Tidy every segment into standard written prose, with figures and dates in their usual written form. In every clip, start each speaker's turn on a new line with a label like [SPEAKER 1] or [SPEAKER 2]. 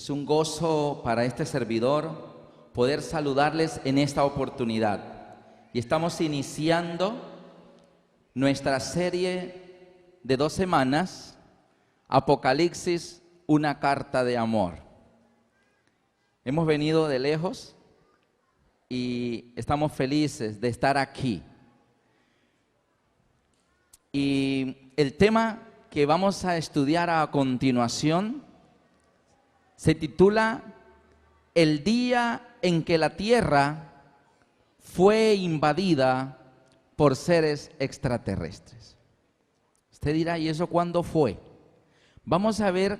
[SPEAKER 1] Es un gozo para este servidor poder saludarles en esta oportunidad. Y estamos iniciando nuestra serie de 2 semanas, Apocalipsis, una carta de amor. Hemos venido de lejos y estamos felices de estar aquí. Y el tema que vamos a estudiar a continuación se titula El día en que la tierra fue invadida por seres extraterrestres. Usted dirá, ¿y eso cuándo fue? Vamos a ver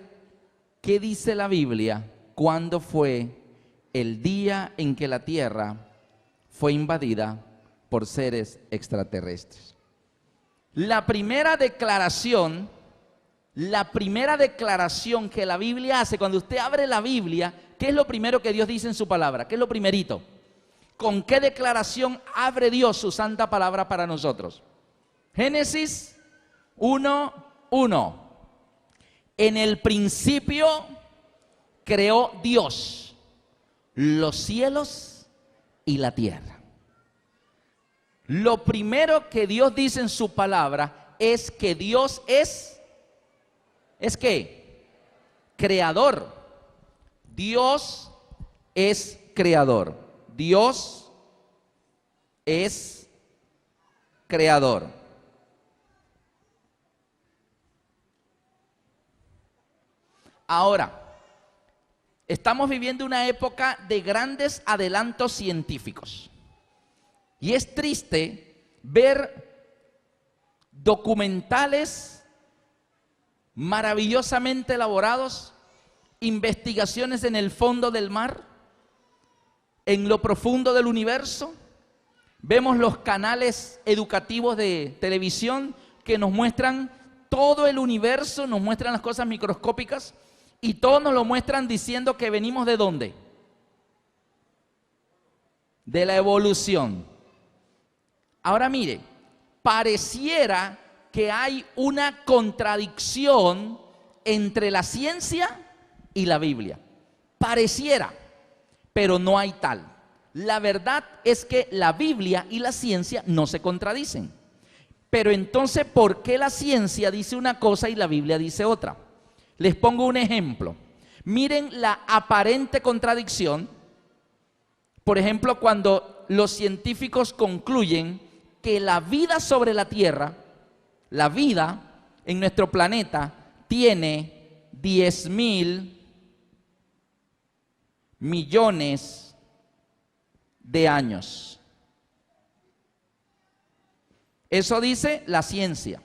[SPEAKER 1] qué dice la Biblia, cuándo fue el día en que la tierra fue invadida por seres extraterrestres. La primera declaración que la Biblia hace, cuando usted abre la Biblia, ¿qué es lo primero que Dios dice en su palabra? ¿Qué es lo primerito? ¿Con qué declaración abre Dios su santa palabra para nosotros? Génesis 1:1. En el principio creó Dios los cielos y la tierra. Lo primero que Dios dice en su palabra es que Dios ¿es qué? Creador. Dios es creador. Dios es creador. Ahora, estamos viviendo una época de grandes adelantos científicos. Y es triste ver documentales maravillosamente elaborados, investigaciones en el fondo del mar, en lo profundo del universo. Vemos los canales educativos de televisión que nos muestran todo el universo, nos muestran las cosas microscópicas y todos nos lo muestran diciendo que venimos ¿de dónde? De la evolución. Ahora mire, pareciera que hay una contradicción entre la ciencia y la Biblia. Pareciera, pero no hay tal. La verdad es que la Biblia y la ciencia no se contradicen. Pero entonces, ¿por qué la ciencia dice una cosa y la Biblia dice otra? Les pongo un ejemplo. Miren la aparente contradicción. Por ejemplo, cuando los científicos concluyen que la vida sobre la Tierra, la vida en nuestro planeta, tiene 10.000 millones de años. Eso dice la ciencia.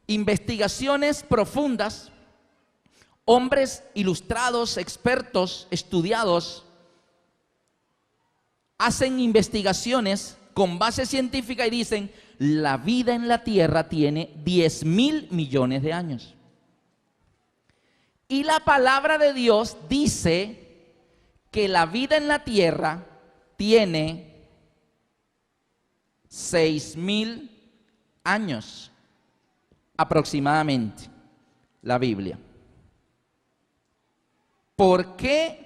[SPEAKER 1] Investigaciones profundas, hombres ilustrados, expertos, estudiados, hacen investigaciones con base científica y dicen, la vida en la Tierra tiene 10.000 millones de años. Y la palabra de Dios dice que la vida en la Tierra tiene 6.000 años aproximadamente, la Biblia. ¿Por qué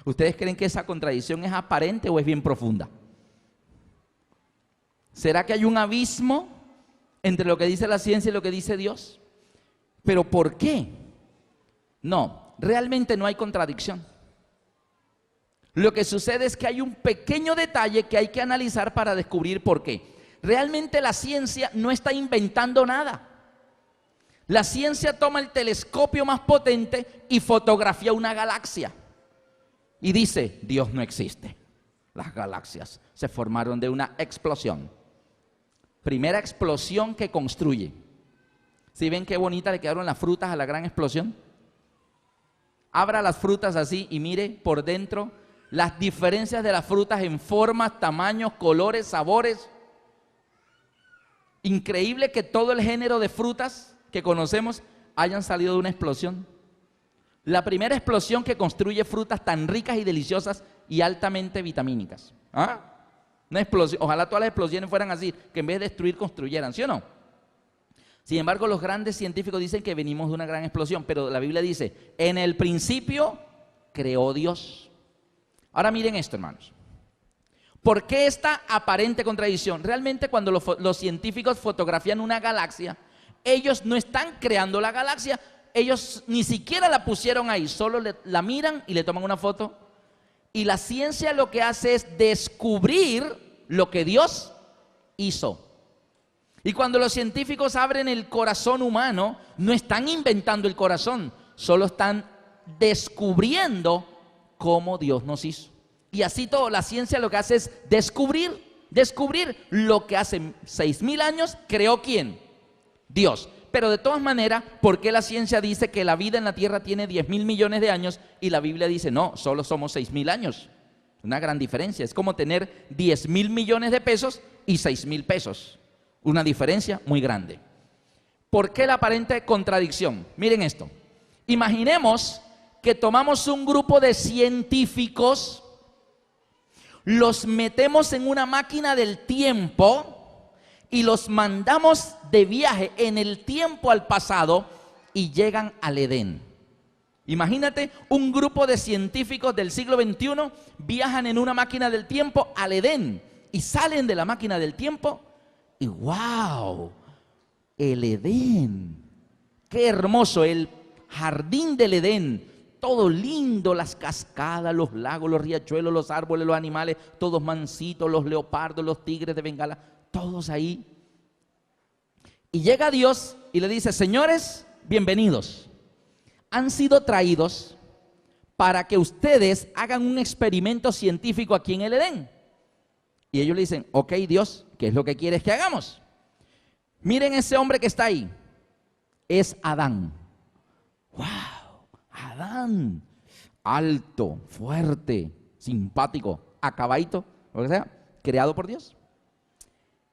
[SPEAKER 1] ustedes creen que esa contradicción es aparente o es bien profunda? ¿Será que hay un abismo entre lo que dice la ciencia y lo que dice Dios? ¿Pero por qué? No, realmente no hay contradicción. Lo que sucede es que hay un pequeño detalle que hay que analizar para descubrir por qué. Realmente la ciencia no está inventando nada. La ciencia toma el telescopio más potente y fotografía una galaxia. Y dice, Dios no existe. Las galaxias se formaron de una explosión. Primera explosión que construye. ¿Sí ven qué bonita le quedaron las frutas a la gran explosión? Abra las frutas así y mire por dentro las diferencias de las frutas en formas, tamaños, colores, sabores. Increíble que todo el género de frutas que conocemos hayan salido de una explosión. La primera explosión que construye frutas tan ricas y deliciosas y altamente vitamínicas. ¿Ah? Una explosión. Ojalá todas las explosiones fueran así, que en vez de destruir, construyeran, ¿sí o no? Sin embargo, los grandes científicos dicen que venimos de una gran explosión, pero la Biblia dice, en el principio creó Dios. Ahora miren esto, hermanos. ¿Por qué esta aparente contradicción? Realmente cuando los científicos fotografían una galaxia, ellos no están creando la galaxia, ellos ni siquiera la pusieron ahí, solo la miran y le toman una foto. Y la ciencia lo que hace es descubrir lo que Dios hizo. Y cuando los científicos abren el corazón humano, no están inventando el corazón, solo están descubriendo cómo Dios nos hizo. Y así todo, la ciencia lo que hace es descubrir lo que hace 6.000 años creó ¿quién? Dios. Pero de todas maneras, ¿por qué la ciencia dice que la vida en la tierra tiene 10.000 millones de años y la Biblia dice no, solo somos 6.000 años? Una gran diferencia, es como tener 10.000 millones de pesos y 6.000 pesos. Una diferencia muy grande. ¿Por qué la aparente contradicción? Miren esto. Imaginemos que tomamos un grupo de científicos, los metemos en una máquina del tiempo y los mandamos de viaje en el tiempo al pasado y llegan al Edén. Imagínate, un grupo de científicos del siglo XXI viajan en una máquina del tiempo al Edén y salen de la máquina del tiempo y ¡wow! El Edén. ¡Qué hermoso! El jardín del Edén. Todo lindo, las cascadas, los lagos, los riachuelos, los árboles, los animales, todos mansitos, los leopardos, los tigres de Bengala, todos ahí. Y llega Dios y le dice, señores, bienvenidos. Han sido traídos para que ustedes hagan un experimento científico aquí en el Edén. Y ellos le dicen, ok Dios, ¿qué es lo que quieres que hagamos? Miren ese hombre que está ahí, es Adán. ¡Wow! Adán, alto, fuerte, simpático, acabadito, lo que sea, creado por Dios.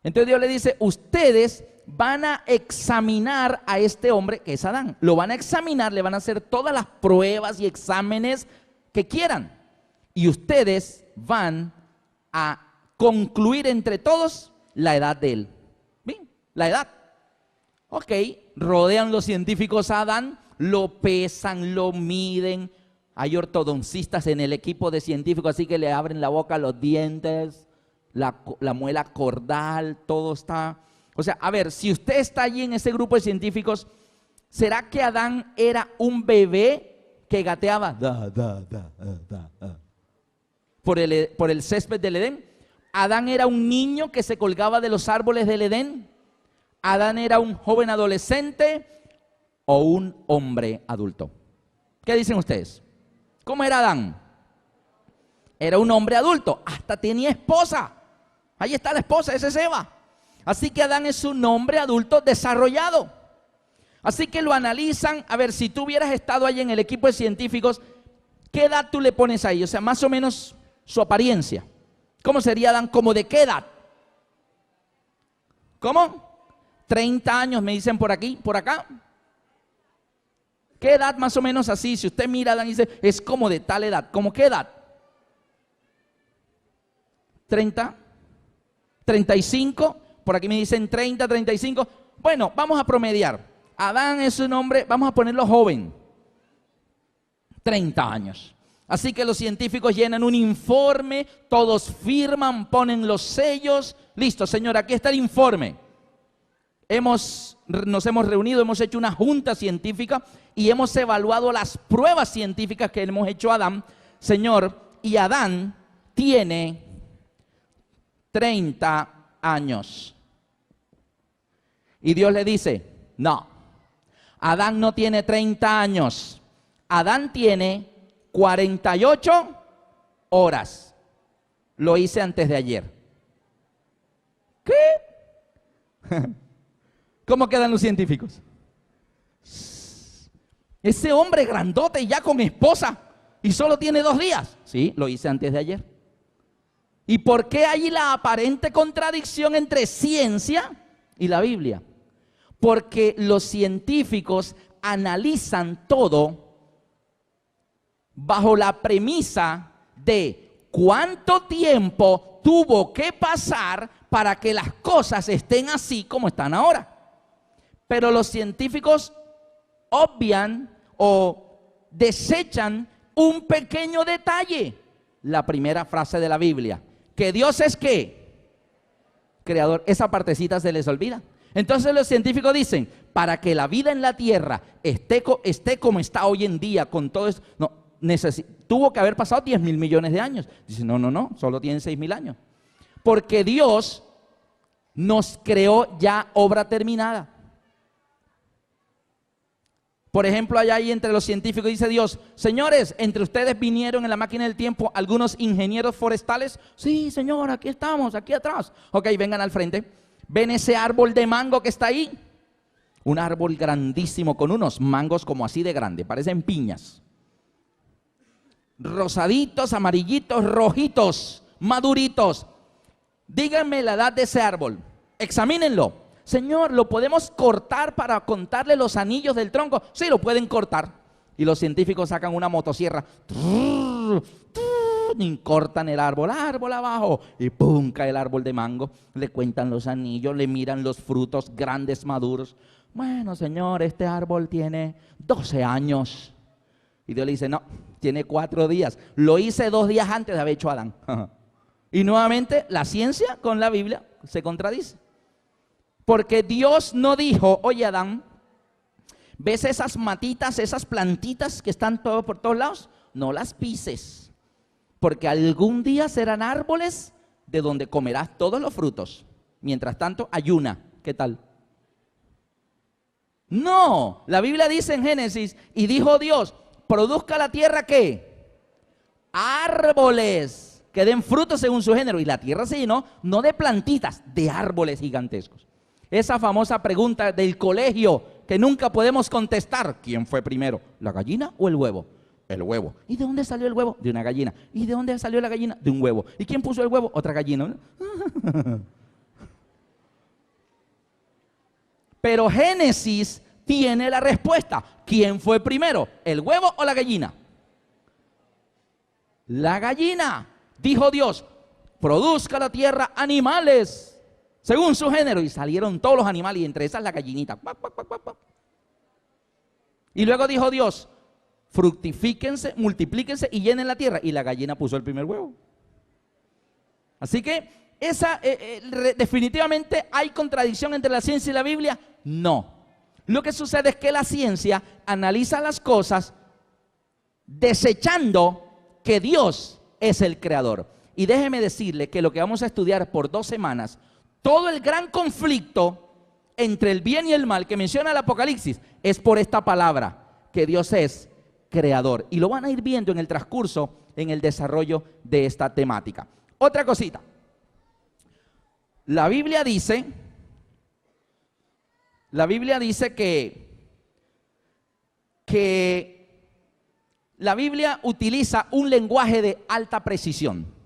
[SPEAKER 1] Entonces Dios le dice, ustedes van a examinar a este hombre que es Adán. Lo van a examinar, le van a hacer todas las pruebas y exámenes que quieran. Y ustedes van a concluir entre todos la edad de él. Bien, la edad. Ok, rodean los científicos a Adán, lo pesan, lo miden. Hay ortodoncistas en el equipo de científicos, así que le abren la boca, los dientes, la muela cordal, todo está. O sea, a ver, si usted está allí en ese grupo de científicos, ¿será que Adán era un bebé que gateaba por el césped del Edén? ¿Adán era un niño que se colgaba de los árboles del Edén? ¿Adán era un joven adolescente o un hombre adulto? ¿Qué dicen ustedes? ¿Cómo era Adán? Era un hombre adulto, hasta tenía esposa. Ahí está la esposa, esa es Eva. Así que Adán es un hombre adulto desarrollado. Así que lo analizan. A ver, si tú hubieras estado ahí en el equipo de científicos, ¿qué edad tú le pones ahí? O sea, más o menos su apariencia. ¿Cómo sería Adán? ¿Cómo de qué edad? ¿Cómo? 30 años me dicen por aquí, por acá. ¿Qué edad más o menos así? Si usted mira a Adán y dice, es como de tal edad. ¿Cómo qué edad? 30, 35, por aquí me dicen 30, 35. Bueno, vamos a promediar. Adán es un hombre, vamos a ponerlo joven. 30 años. Así que los científicos llenan un informe, todos firman, ponen los sellos. Listo, señor, aquí está el informe. Nos hemos reunido, hemos hecho una junta científica y hemos evaluado las pruebas científicas que hemos hecho a Adán. Señor, y Adán tiene 30 años. Y Dios le dice, no, Adán no tiene 30 años. Adán tiene 48 horas. Lo hice antes de ayer. ¿Qué? ¿Cómo quedan los científicos? Ese hombre grandote ya con esposa y solo tiene 2 días. Sí, lo hice antes de ayer. ¿Y por qué hay la aparente contradicción entre ciencia y la Biblia? Porque los científicos analizan todo bajo la premisa de cuánto tiempo tuvo que pasar para que las cosas estén así como están ahora. Pero los científicos obvian o desechan un pequeño detalle. La primera frase de la Biblia, que Dios es ¿qué? Creador. Esa partecita se les olvida. Entonces los científicos dicen, para que la vida en la tierra esté como está hoy en día con todo esto, no, tuvo que haber pasado 10.000 millones de años. Dicen, no, solo tienen 6.000 años. Porque Dios nos creó ya obra terminada. Por ejemplo, allá ahí entre los científicos dice Dios, señores, entre ustedes vinieron en la máquina del tiempo algunos ingenieros forestales. Sí, señor, aquí estamos, aquí atrás. Ok, vengan al frente. ¿Ven ese árbol de mango que está ahí? Un árbol grandísimo con unos mangos como así de grande, parecen piñas. Rosaditos, amarillitos, rojitos, maduritos. Díganme la edad de ese árbol, examínenlo. Señor, ¿lo podemos cortar para contarle los anillos del tronco? Sí, lo pueden cortar. Y los científicos sacan una motosierra y cortan el árbol abajo y ¡pum! Cae el árbol de mango. Le cuentan los anillos, le miran los frutos grandes, maduros. Bueno, señor, este árbol tiene 12 años. Y Dios le dice, no, tiene 4 días. Lo hice 2 días antes de haber hecho a Adán. Y nuevamente la ciencia con la Biblia se contradice. Porque Dios no dijo, oye Adán, ¿ves esas matitas, esas plantitas que están por todos lados? No las pises, porque algún día serán árboles de donde comerás todos los frutos. Mientras tanto, ayuna. ¿Qué tal? No, la Biblia dice en Génesis, y dijo Dios, produzca la tierra ¿qué? Árboles que den frutos según su género. Y la tierra se llenó no de plantitas, de árboles gigantescos. Esa famosa pregunta del colegio que nunca podemos contestar. ¿Quién fue primero? ¿La gallina o el huevo? El huevo. ¿Y de dónde salió el huevo? De una gallina. ¿Y de dónde salió la gallina? De un huevo. ¿Y quién puso el huevo? Otra gallina. Pero Génesis tiene la respuesta. ¿Quién fue primero? ¿El huevo o la gallina? La gallina. Dijo Dios, produzca la tierra animales según su género, y salieron todos los animales, y entre esas la gallinita. Y luego dijo Dios, fructifíquense, multiplíquense y llenen la tierra. Y la gallina puso el primer huevo. Así que definitivamente hay contradicción entre la ciencia y la Biblia. No. Lo que sucede es que la ciencia analiza las cosas desechando que Dios es el creador. Y déjeme decirle que lo que vamos a estudiar por 2 semanas, todo el gran conflicto entre el bien y el mal que menciona el Apocalipsis es por esta palabra, que Dios es creador. Y lo van a ir viendo en el transcurso, en el desarrollo de esta temática. Otra cosita. La Biblia dice que la Biblia utiliza un lenguaje de alta precisión.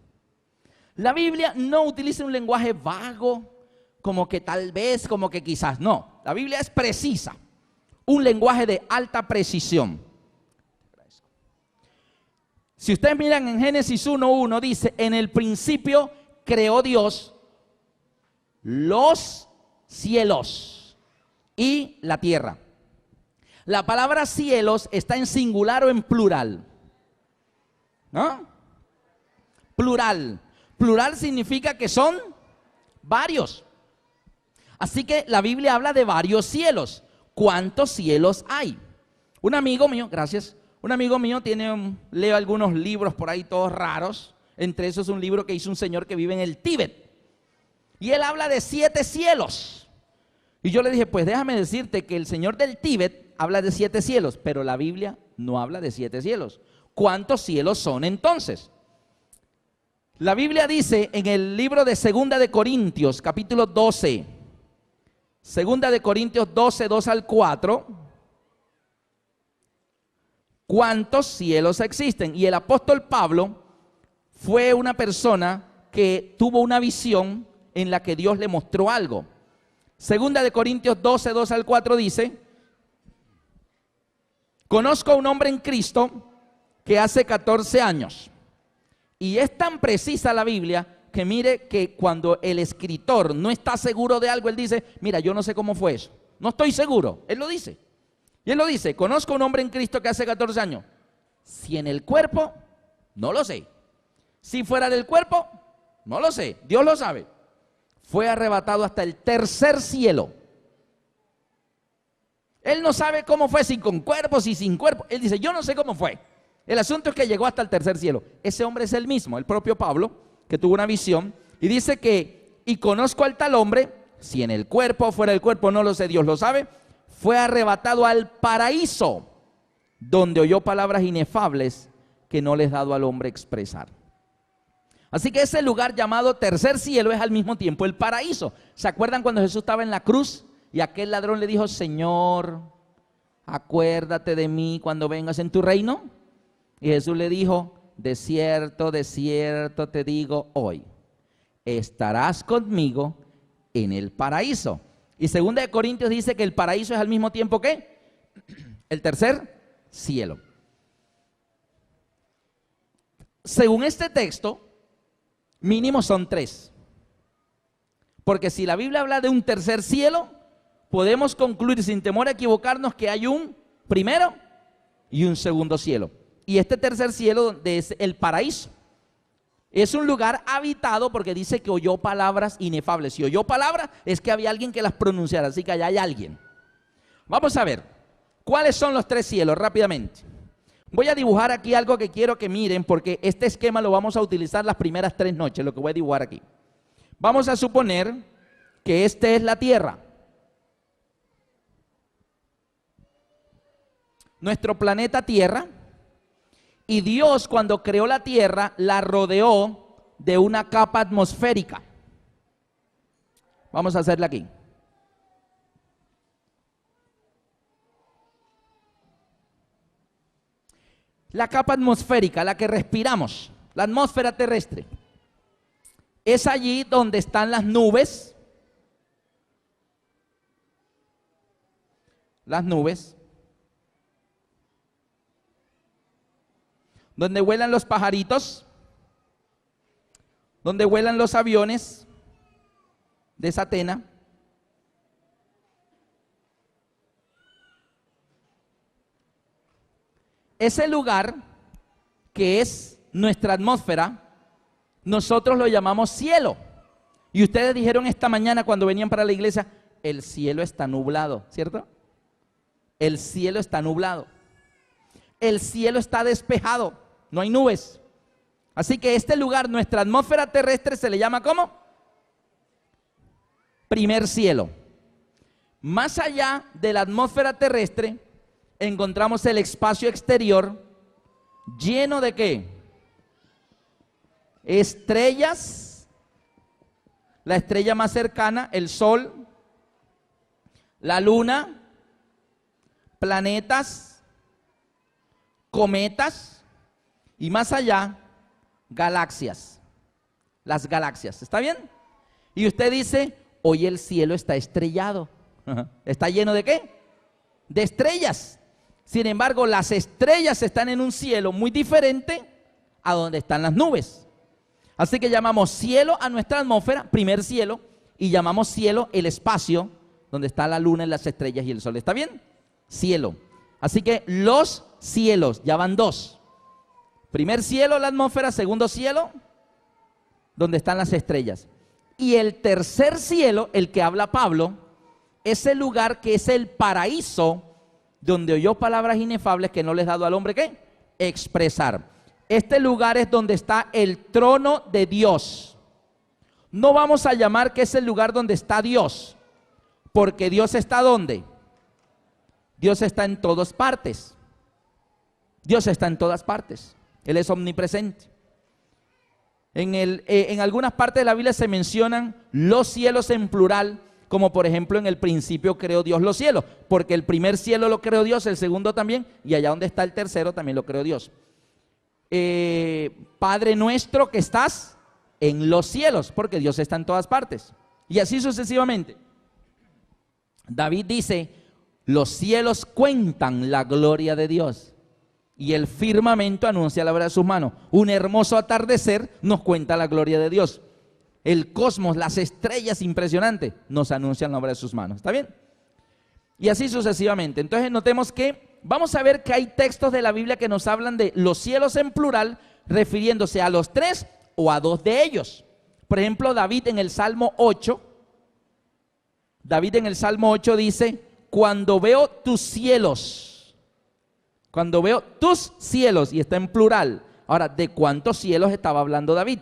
[SPEAKER 1] La Biblia no utiliza un lenguaje vago, como que tal vez, como que quizás. No, la Biblia es precisa. Un lenguaje de alta precisión. Si ustedes miran en Génesis 1:1, dice, en el principio creó Dios los cielos y la tierra. La palabra cielos está en singular o en plural. ¿No? Plural. Plural significa que son varios. Así que la Biblia habla de varios cielos. ¿Cuántos cielos hay? Un amigo mío, gracias, un amigo mío leo algunos libros por ahí todos raros. Entre esos un libro que hizo un señor que vive en el Tíbet. Y él habla de 7 cielos. Y yo le dije, pues déjame decirte que el señor del Tíbet habla de 7 cielos, pero la Biblia no habla de 7 cielos. ¿Cuántos cielos son entonces? La Biblia dice en el libro de 2 de Corintios, capítulo 12, 2 de Corintios 12, 2 al 4, ¿cuántos cielos existen? Y el apóstol Pablo fue una persona que tuvo una visión en la que Dios le mostró algo. 2 de Corintios 12, 2 al 4 dice, conozco a un hombre en Cristo que hace 14 años. Y es tan precisa la Biblia que mire que cuando el escritor no está seguro de algo, él dice, mira, yo no sé cómo fue eso, No estoy seguro. Él lo dice. Y él lo dice, conozco a un hombre en Cristo que hace 14 años. Si en el cuerpo, no lo sé. Si fuera del cuerpo, no lo sé. Dios lo sabe. Fue arrebatado hasta el tercer cielo. Él no sabe cómo fue, si con cuerpo, si sin cuerpo. Él dice, yo no sé cómo fue. El asunto es que llegó hasta el tercer cielo. Ese hombre es el mismo, el propio Pablo, que tuvo una visión. Y dice que, y conozco al tal hombre, si en el cuerpo o fuera del cuerpo, no lo sé, Dios lo sabe, fue arrebatado al paraíso, donde oyó palabras inefables que no les ha dado al hombre expresar. Así que ese lugar llamado tercer cielo es al mismo tiempo el paraíso. ¿Se acuerdan cuando Jesús estaba en la cruz y aquel ladrón le dijo, Señor, acuérdate de mí cuando vengas en tu reino? Y Jesús le dijo, de cierto te digo hoy, estarás conmigo en el paraíso. Y 2 Corintios dice que el paraíso es al mismo tiempo que el tercer cielo. Según este texto, mínimo son 3. Porque si la Biblia habla de un tercer cielo, podemos concluir sin temor a equivocarnos que hay un primero y un segundo cielo. Y este tercer cielo es el paraíso. Es un lugar habitado porque dice que oyó palabras inefables. Si oyó palabras es que había alguien que las pronunciara, así que allá hay alguien. Vamos a ver, ¿cuáles son los 3 cielos? Rápidamente. Voy a dibujar aquí algo que quiero que miren porque este esquema lo vamos a utilizar las primeras 3 noches, lo que voy a dibujar aquí. Vamos a suponer que esta es la tierra. Nuestro planeta Tierra. Y Dios, cuando creó la tierra, la rodeó de una capa atmosférica. Vamos a hacerla aquí. La capa atmosférica, la que respiramos, la atmósfera terrestre, es allí donde están las nubes. Las nubes. Donde vuelan los pajaritos, donde vuelan los aviones de Satena. Ese lugar que es nuestra atmósfera, nosotros lo llamamos cielo. Y ustedes dijeron esta mañana cuando venían para la iglesia, el cielo está nublado, ¿cierto? El cielo está nublado. El cielo está despejado. No hay nubes. Así que este lugar, nuestra atmósfera terrestre, se le llama ¿cómo? Primer cielo. Más allá de la atmósfera terrestre, encontramos el espacio exterior lleno de ¿qué? Estrellas. La estrella más cercana, el sol, la luna, planetas, cometas. Y más allá, galaxias. Las galaxias, ¿está bien? Y usted dice, hoy el cielo está estrellado. ¿Está lleno de qué? De estrellas. Sin embargo, las estrellas están en un cielo muy diferente a donde están las nubes. Así que llamamos cielo a nuestra atmósfera, primer cielo, y llamamos cielo el espacio donde está la luna, las estrellas y el sol. ¿Está bien? Cielo. Así que los cielos, ya van 2. Primer cielo, la atmósfera. Segundo cielo, donde están las estrellas. Y el tercer cielo, el que habla Pablo, es el lugar que es el paraíso, donde oyó palabras inefables que no les ha dado al hombre ¿qué? Expresar. Este lugar es donde está el trono de Dios. No vamos a llamar que es el lugar donde está Dios, porque Dios está ¿dónde? Dios está en todas partes. Dios está en todas partes. Él es omnipresente. En algunas partes de la Biblia se mencionan los cielos en plural, como por ejemplo en el principio creó Dios los cielos, porque el primer cielo lo creó Dios, el segundo también, y allá donde está el tercero también lo creó Dios. Padre nuestro que estás en los cielos, porque Dios está en todas partes. Y así sucesivamente. David dice, los cielos cuentan la gloria de Dios. Y el firmamento anuncia la obra de sus manos. Un hermoso atardecer nos cuenta la gloria de Dios. El cosmos, las estrellas impresionantes, nos anuncian la obra de sus manos. ¿Está bien? Y así sucesivamente. Entonces notemos que vamos a ver que hay textos de la Biblia que nos hablan de los cielos en plural, refiriéndose a los tres o a dos de ellos. Por ejemplo, David en el Salmo 8 dice, cuando veo tus cielos, y está en plural. Ahora, ¿de cuántos cielos estaba hablando David?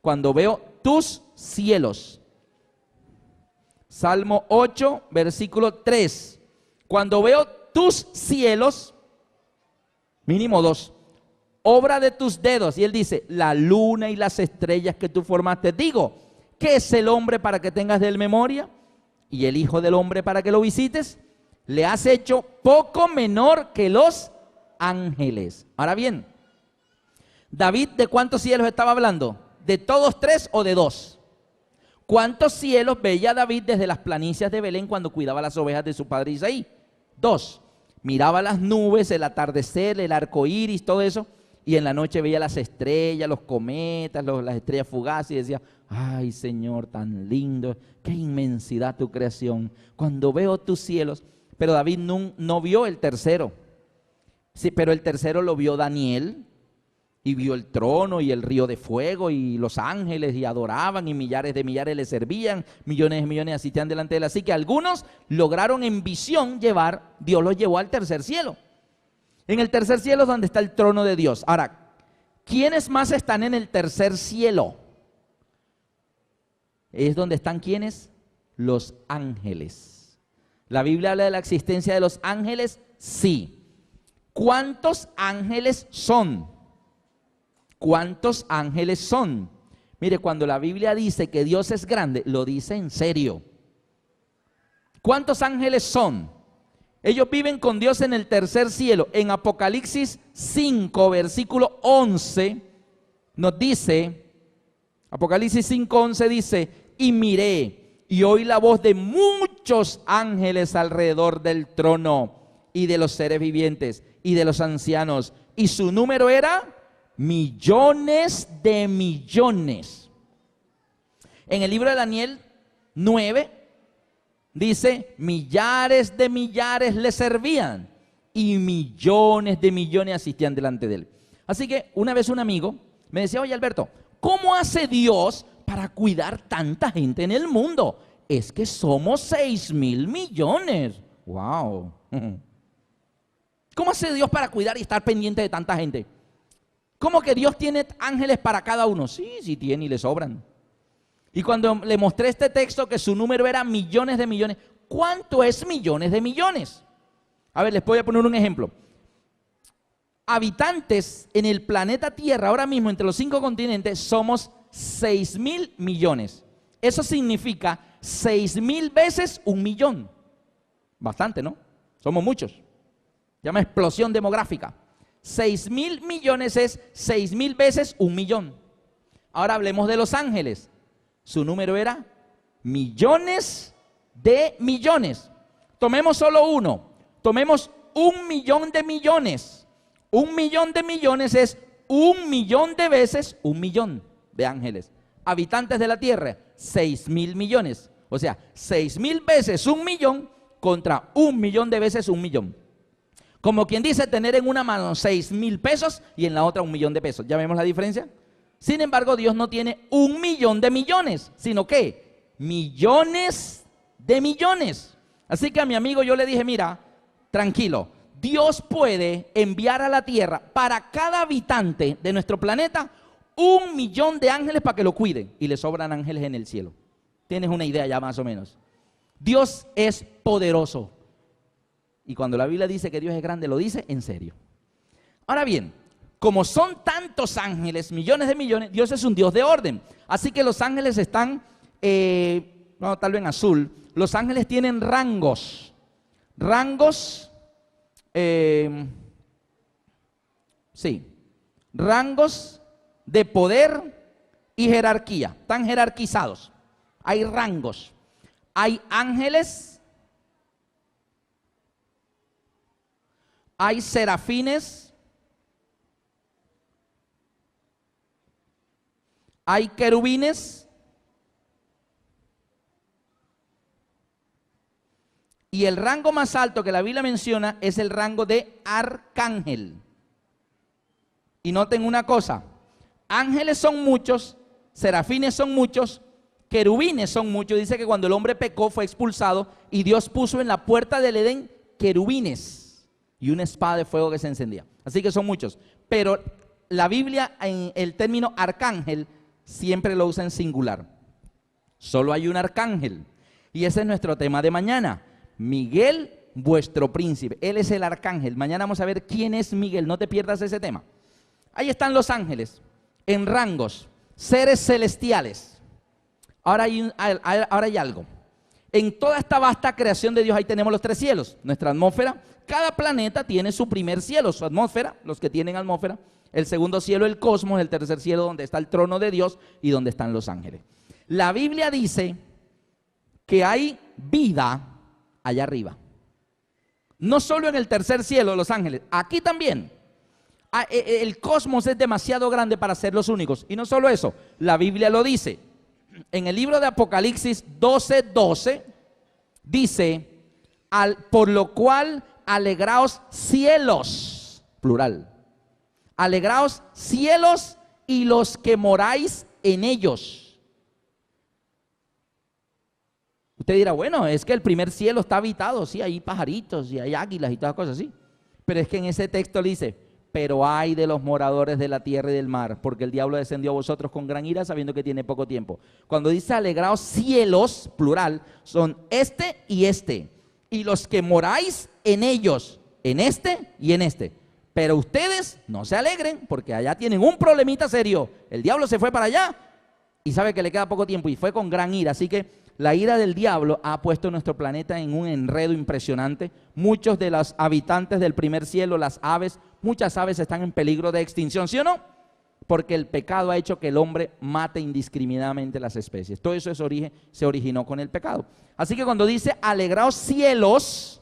[SPEAKER 1] Cuando veo tus cielos. Salmo 8, versículo 3. Cuando veo tus cielos, mínimo dos, obra de tus dedos. Y él dice, la luna y las estrellas que tú formaste. Digo, ¿qué es el hombre para que tengas de él memoria? Y el hijo del hombre para que lo visites. Le has hecho poco menor que los ángeles. Ahora bien, David, ¿de cuántos cielos estaba hablando? ¿De todos tres o de dos? ¿Cuántos cielos veía David desde las planicies de Belén cuando cuidaba las ovejas de su padre Isaí? 2. Miraba las nubes, el atardecer, el arco iris, todo eso, y en la noche veía las estrellas, los cometas, las estrellas fugaces, y decía, ay Señor, tan lindo, qué inmensidad tu creación. Cuando veo tus cielos, pero David no vio el tercero. Sí, pero el tercero lo vio Daniel, y vio el trono y el río de fuego y los ángeles y adoraban y millares de millares le servían, millones de millones asistían delante de él. Así que algunos lograron en visión Dios los llevó al tercer cielo. En el tercer cielo es donde está el trono de Dios. Ahora, ¿quiénes más están en el tercer cielo? Es donde están ¿quiénes? Los ángeles. ¿La Biblia habla de la existencia de los ángeles? Sí. ¿Cuántos ángeles son? ¿Cuántos ángeles son? Mire, cuando la Biblia dice que Dios es grande, lo dice en serio. ¿Cuántos ángeles son? Ellos viven con Dios en el tercer cielo. En Apocalipsis 5, versículo 11, nos dice, Apocalipsis 5, 11 dice, y miré y oí la voz de muchos ángeles alrededor del trono y de los seres vivientes y de los ancianos. Y su número era millones de millones. En el libro de Daniel 9 dice, millares de millares le servían y millones de millones asistían delante de él. Así que una vez un amigo me decía, oye Alberto, ¿cómo hace Dios para cuidar tanta gente en el mundo? Es que somos 6,000 millones. Wow. ¿Cómo hace Dios para cuidar y estar pendiente de tanta gente? ¿Cómo que Dios tiene ángeles para cada uno? Sí, sí tiene y le sobran. Y cuando le mostré este texto que su número era millones de millones, ¿cuánto es millones de millones? A ver, les voy a poner un ejemplo. Habitantes en el planeta Tierra, ahora mismo entre los 5 continentes, somos 6,000 millones. Eso significa 6,000 veces 1 millón. Bastante, ¿no? Somos muchos. Se llama explosión demográfica. 6,000 millones es 6,000 veces 1 millón. Ahora hablemos de los ángeles. Su número era millones de millones. Tomemos solo uno. Tomemos 1 millón de millones. 1 millón de millones es 1 millón de veces 1 millón de ángeles. Habitantes de la tierra, 6,000 millones. O sea, 6,000 veces 1 millón contra 1 millón de veces 1 millón. Como quien dice, tener en una mano 6,000 pesos y en la otra 1 millón de pesos. ¿Ya vemos la diferencia? Sin embargo, Dios no tiene 1 millón de millones, sino que millones de millones. Así que a mi amigo yo le dije, mira, tranquilo, Dios puede enviar a la tierra para cada habitante de nuestro planeta 1 millón de ángeles para que lo cuiden. Y le sobran ángeles en el cielo. Tienes una idea ya más o menos. Dios es poderoso. Y cuando la Biblia dice que Dios es grande, lo dice en serio. Ahora bien, como son tantos ángeles, millones de millones, Dios es un Dios de orden. Así que los ángeles están, tal vez en azul, los ángeles tienen rangos. Rangos, rangos de poder y jerarquía. Están jerarquizados. Hay rangos. Hay ángeles, hay serafines, hay querubines Y el rango más alto que la Biblia menciona es el rango de arcángel. Y noten una cosa, ángeles son muchos, serafines son muchos, querubines son muchos. Dice que cuando el hombre pecó fue expulsado y Dios puso en la puerta del Edén querubines y una espada de fuego que se encendía. Así que son muchos. Pero la Biblia en el término arcángel siempre lo usa en singular. Solo hay un arcángel. Y ese es nuestro tema de mañana. Miguel, vuestro príncipe. Él es el arcángel. Mañana vamos a ver quién es Miguel. No te pierdas ese tema. Ahí están los ángeles, en rangos, seres celestiales. Ahora hay algo. En toda esta vasta creación de Dios, ahí tenemos los 3 cielos, nuestra atmósfera. Cada planeta tiene su primer cielo, su atmósfera, los que tienen atmósfera. El segundo cielo, el cosmos. El tercer cielo, donde está el trono de Dios y donde están los ángeles. La Biblia dice que hay vida allá arriba. No solo en el tercer cielo, los ángeles, aquí también. El cosmos es demasiado grande para ser los únicos. Y no solo eso, la Biblia lo dice. En el libro de Apocalipsis 12:12 dice, por lo cual alegraos cielos, plural. Alegraos cielos y los que moráis en ellos. Usted dirá, bueno, es que el primer cielo está habitado, sí, hay pajaritos y hay águilas y todas cosas así. Pero es que en ese texto le dice, pero ay de los moradores de la tierra y del mar, porque el diablo descendió a vosotros con gran ira sabiendo que tiene poco tiempo. Cuando dice alegraos cielos, plural, son este, y los que moráis en ellos, en este y en este. Pero ustedes no se alegren, porque allá tienen un problemita serio. El diablo se fue para allá y sabe que le queda poco tiempo y fue con gran ira. Así que la ira del diablo ha puesto nuestro planeta en un enredo impresionante. Muchos de los habitantes del primer cielo, las aves, muchas aves están en peligro de extinción, ¿sí o no? Porque el pecado ha hecho que el hombre mate indiscriminadamente las especies. Todo eso se originó con el pecado. Así que cuando dice alegraos cielos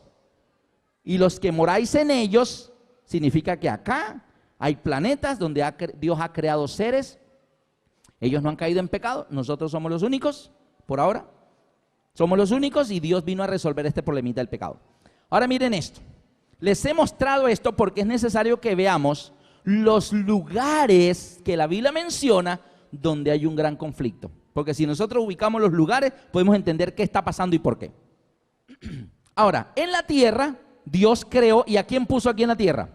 [SPEAKER 1] y los que moráis en ellos, significa que acá hay planetas donde Dios ha creado seres. Ellos no han caído en pecado, nosotros somos los únicos, por ahora. Somos los únicos y Dios vino a resolver este problemita del pecado. Ahora miren esto. Les he mostrado esto porque es necesario que veamos los lugares que la Biblia menciona donde hay un gran conflicto. Porque si nosotros ubicamos los lugares, podemos entender qué está pasando y por qué. Ahora, en la tierra, Dios creó, ¿y a quién puso aquí en la tierra?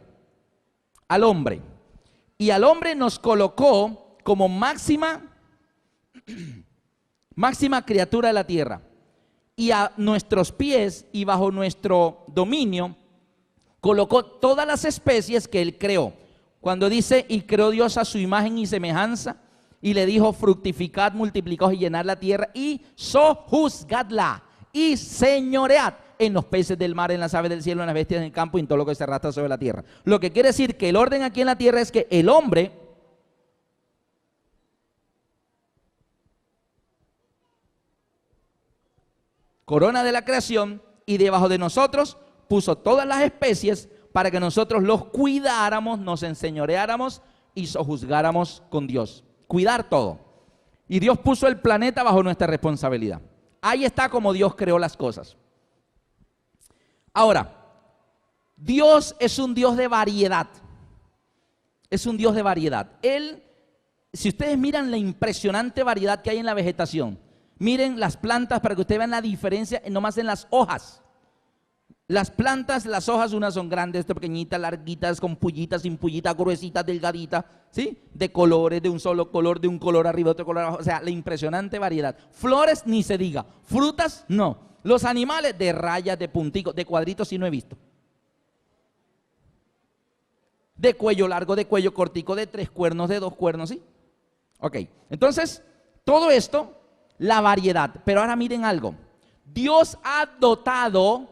[SPEAKER 1] Al hombre. Y al hombre nos colocó como máxima criatura de la tierra. Y a nuestros pies y bajo nuestro dominio colocó todas las especies que Él creó. Cuando dice, y creó Dios a su imagen y semejanza, y le dijo, fructificad, multiplicaos y llenad la tierra, y sojuzgadla, y señoread en los peces del mar, en las aves del cielo, en las bestias del campo y en todo lo que se arrastra sobre la tierra. Lo que quiere decir que el orden aquí en la tierra es que el hombre corona de la creación y debajo de nosotros puso todas las especies para que nosotros los cuidáramos, nos enseñoreáramos y sojuzgáramos con Dios. Cuidar todo. Y Dios puso el planeta bajo nuestra responsabilidad. Ahí está como Dios creó las cosas. Ahora, Dios es un Dios de variedad. Es un Dios de variedad. Él, si ustedes miran la impresionante variedad que hay en la vegetación, miren las plantas para que ustedes vean la diferencia nomás en las hojas. Las plantas, las hojas, unas son grandes, pequeñitas, larguitas, con pullitas, sin pullitas, gruesitas, delgaditas, ¿sí? De colores, de un solo color, de un color arriba, otro color abajo. O sea, la impresionante variedad. Flores, ni se diga. Frutas, no. Los animales, de rayas, de punticos, de cuadritos, sí no he visto. De cuello largo, de cuello cortico, de 3 cuernos, de 2 cuernos, ¿sí? Ok, entonces, todo esto, la variedad. Pero ahora miren algo. Dios ha dotado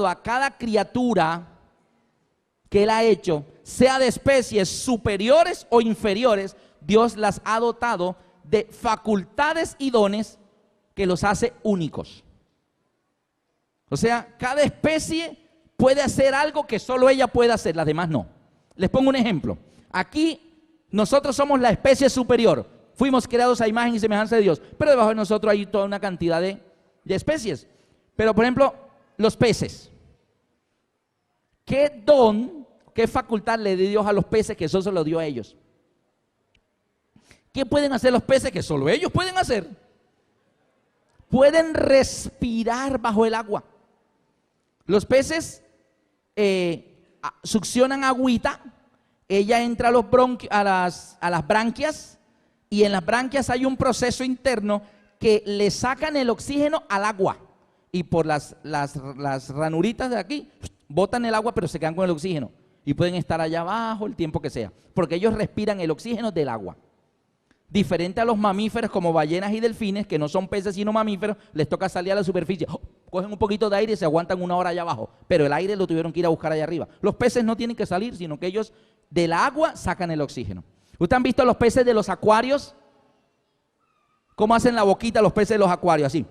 [SPEAKER 1] a cada criatura que Él ha hecho, sea de especies superiores o inferiores, Dios las ha dotado de facultades y dones que los hace únicos. O sea, cada especie puede hacer algo que solo ella puede hacer, las demás no. Les pongo un ejemplo. Aquí nosotros somos la especie superior. Fuimos creados a imagen y semejanza de Dios, pero debajo de nosotros hay toda una cantidad de especies. Pero por ejemplo, los peces. ¿Qué don, qué facultad le dio Dios a los peces que eso se lo dio a ellos? ¿Qué pueden hacer los peces que solo ellos pueden hacer? Pueden respirar bajo el agua. Los peces succionan agüita, ella entra a, a las branquias, y en las branquias hay un proceso interno que le sacan el oxígeno al agua, y por las ranuritas de aquí botan el agua, pero se quedan con el oxígeno y pueden estar allá abajo el tiempo que sea, porque ellos respiran el oxígeno del agua. Diferente a los mamíferos como ballenas y delfines, que no son peces sino mamíferos, les toca salir a la superficie, cogen un poquito de aire y se aguantan una hora allá abajo, pero el aire lo tuvieron que ir a buscar allá arriba. Los peces no tienen que salir, sino que ellos del agua sacan el oxígeno. ¿Ustedes han visto los peces de los acuarios? ¿Cómo hacen la boquita los peces de los acuarios? Así.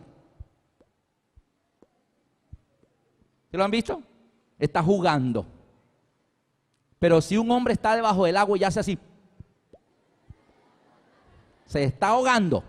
[SPEAKER 1] ¿Se lo han visto? Está jugando. Pero si un hombre está debajo del agua y hace así, se está ahogando.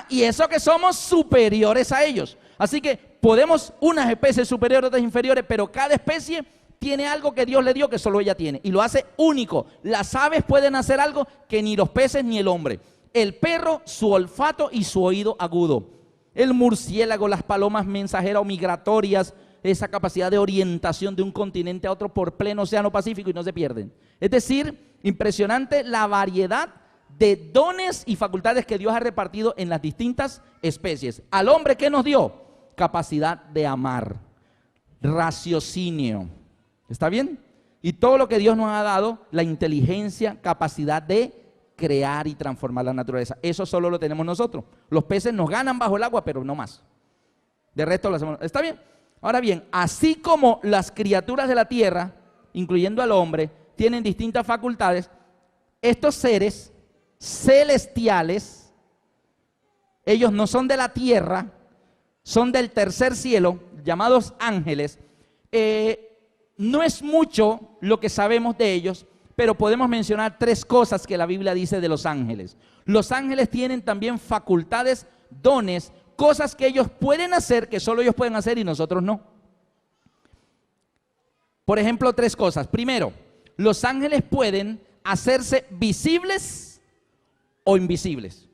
[SPEAKER 1] Y eso que somos superiores a ellos. Así que podemos unas especies superiores, otras inferiores, pero cada especie tiene algo que Dios le dio que solo ella tiene. Y lo hace único. Las aves pueden hacer algo que ni los peces ni el hombre. El perro, su olfato y su oído agudo. El murciélago, las palomas mensajeras o migratorias, esa capacidad de orientación de un continente a otro por pleno océano Pacífico y no se pierden. Es decir, impresionante la variedad de dones y facultades que Dios ha repartido en las distintas especies. Al hombre, ¿qué nos dio? Capacidad de amar, raciocinio. ¿Está bien? Y todo lo que Dios nos ha dado, la inteligencia, capacidad de crear y transformar la naturaleza. Eso solo lo tenemos nosotros. Los peces nos ganan bajo el agua, pero no más. De resto lo hacemos. ¿Está bien? Ahora bien, así como las criaturas de la tierra, incluyendo al hombre, tienen distintas facultades, estos seres celestiales, ellos no son de la tierra, son del tercer cielo, llamados ángeles. No es mucho lo que sabemos de ellos, pero podemos mencionar 3 cosas que la Biblia dice de los ángeles. Los ángeles tienen también facultades, dones, cosas que ellos pueden hacer, que solo ellos pueden hacer y nosotros no. Por ejemplo, 3 cosas. Primero, los ángeles pueden hacerse visibles o invisibles.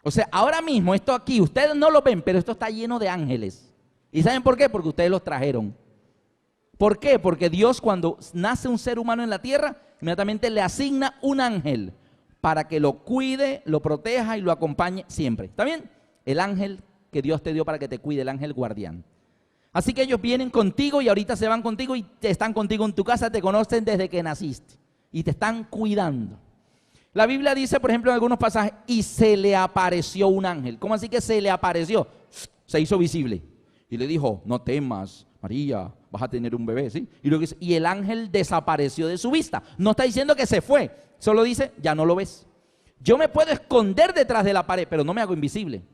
[SPEAKER 1] O sea, ahora mismo esto aquí, ustedes no lo ven, pero esto está lleno de ángeles. ¿Y saben por qué? Porque ustedes los trajeron. ¿Por qué? Porque Dios, cuando nace un ser humano en la tierra, inmediatamente le asigna un ángel para que lo cuide, lo proteja y lo acompañe siempre. ¿Está bien? El ángel que Dios te dio para que te cuide, el ángel guardián. Así que ellos vienen contigo y ahorita se van contigo y están contigo en tu casa, te conocen desde que naciste y te están cuidando. La Biblia dice, por ejemplo, en algunos pasajes, y se le apareció un ángel. ¿Cómo así que se le apareció? Se hizo visible y le dijo, no temas, María, vas a tener un bebé, ¿sí? Y el ángel desapareció de su vista. No está diciendo que se fue, solo dice, ya no lo ves. Yo me puedo esconder detrás de la pared, pero no me hago invisible.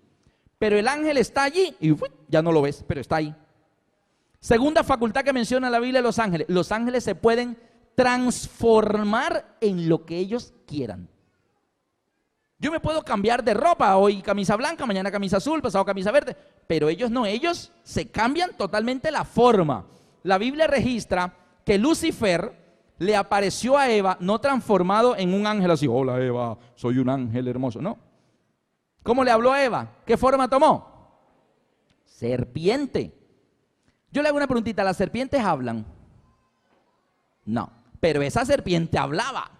[SPEAKER 1] Pero el ángel está allí y ya no lo ves, pero está ahí. Segunda facultad que menciona la Biblia de los ángeles. Los ángeles se pueden transformar en lo que ellos quieran. Yo me puedo cambiar de ropa, hoy camisa blanca, mañana camisa azul, pasado camisa verde, pero ellos no, ellos se cambian totalmente la forma. La Biblia registra que Lucifer le apareció a Eva no transformado en un ángel así, hola Eva, soy un ángel hermoso, no. ¿Cómo le habló a Eva? ¿Qué forma tomó? Serpiente. Yo le hago una preguntita, ¿las serpientes hablan? No, pero esa serpiente hablaba.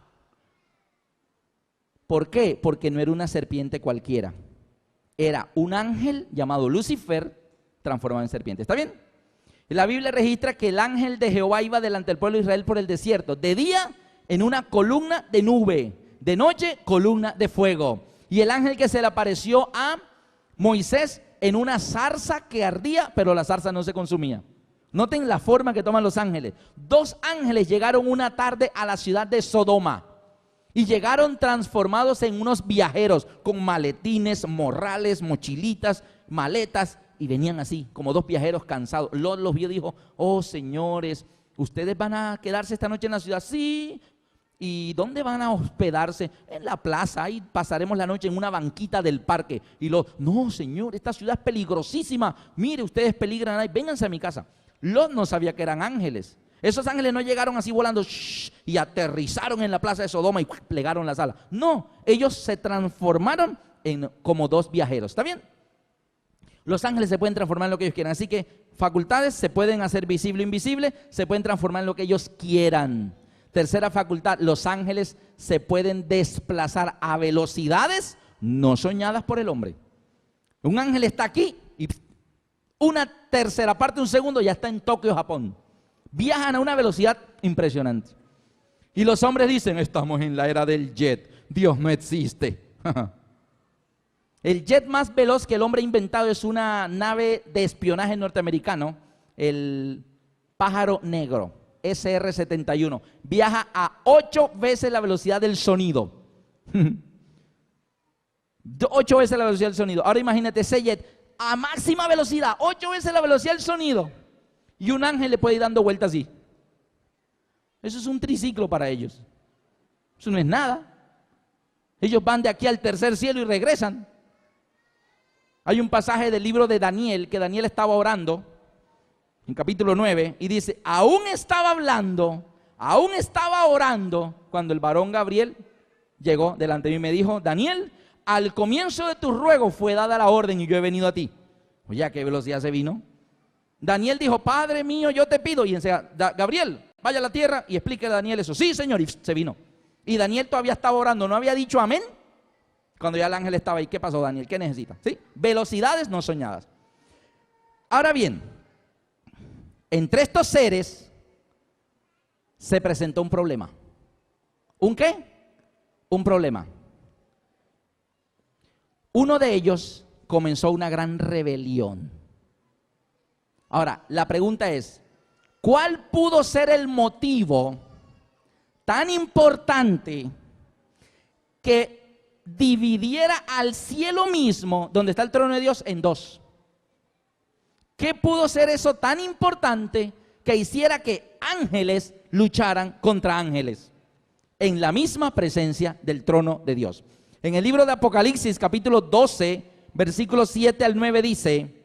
[SPEAKER 1] ¿Por qué? Porque no era una serpiente cualquiera. Era un ángel llamado Lucifer transformado en serpiente. ¿Está bien? La Biblia registra que el ángel de Jehová iba delante del pueblo de Israel por el desierto. De día en una columna de nube, de noche columna de fuego. Y el ángel que se le apareció a Moisés en una zarza que ardía, pero la zarza no se consumía. Noten la forma que toman los ángeles. 2 ángeles llegaron una tarde a la ciudad de Sodoma. Y llegaron transformados en unos viajeros con maletines, morrales, mochilitas, maletas. Y venían así, como 2 viajeros cansados. Lot los vio y dijo, oh señores, ¿ustedes van a quedarse esta noche en la ciudad? Sí. ¿Y dónde van a hospedarse? En la plaza, ahí pasaremos la noche en una banquita del parque. Y no señor, esta ciudad es peligrosísima, mire, ustedes peligran ahí, vénganse a mi casa. Lot no sabía que eran ángeles. Esos ángeles no llegaron así volando y aterrizaron en la plaza de Sodoma y plegaron las alas. No, ellos se transformaron como dos viajeros, ¿está bien? Los ángeles se pueden transformar en lo que ellos quieran, así que facultades se pueden hacer visible o invisible, se pueden transformar en lo que ellos quieran. Tercera facultad, los ángeles se pueden desplazar a velocidades no soñadas por el hombre. Un ángel está aquí y una tercera parte de un segundo ya está en Tokio, Japón. Viajan a una velocidad impresionante. Y los hombres dicen, estamos en la era del jet, Dios no existe. El jet más veloz que el hombre ha inventado es una nave de espionaje norteamericano, el Pájaro Negro, SR-71. Viaja a 8 veces la velocidad del sonido. 8 veces la velocidad del sonido. Ahora imagínate ese jet a máxima velocidad, 8 veces la velocidad del sonido. Y un ángel le puede ir dando vueltas así. Eso es un triciclo para ellos. Eso no es nada. Ellos van de aquí al tercer cielo y regresan. Hay un pasaje del libro de Daniel, que Daniel estaba orando, en capítulo 9, y dice, aún estaba hablando, aún estaba orando, cuando el varón Gabriel llegó delante de mí y me dijo, Daniel, al comienzo de tu ruego fue dada la orden y yo he venido a ti. Oye, ¿a qué velocidad se vino? Daniel dijo, Padre mío, yo te pido, y enseguida, Gabriel, vaya a la tierra y explique a Daniel eso. Sí, Señor, y se vino. Y Daniel todavía estaba orando, no había dicho amén, cuando ya el ángel estaba ahí. ¿Qué pasó, Daniel? ¿Qué necesita? ¿Sí? Velocidades no soñadas. Ahora bien, entre estos seres se presentó un problema. ¿Un qué? Un problema. Uno de ellos comenzó una gran rebelión. Ahora, la pregunta es, ¿cuál pudo ser el motivo tan importante que dividiera al cielo mismo, donde está el trono de Dios, en dos? ¿Qué pudo ser eso tan importante que hiciera que ángeles lucharan contra ángeles en la misma presencia del trono de Dios? En el libro de Apocalipsis, capítulo 12, versículos 7 al 9 dice,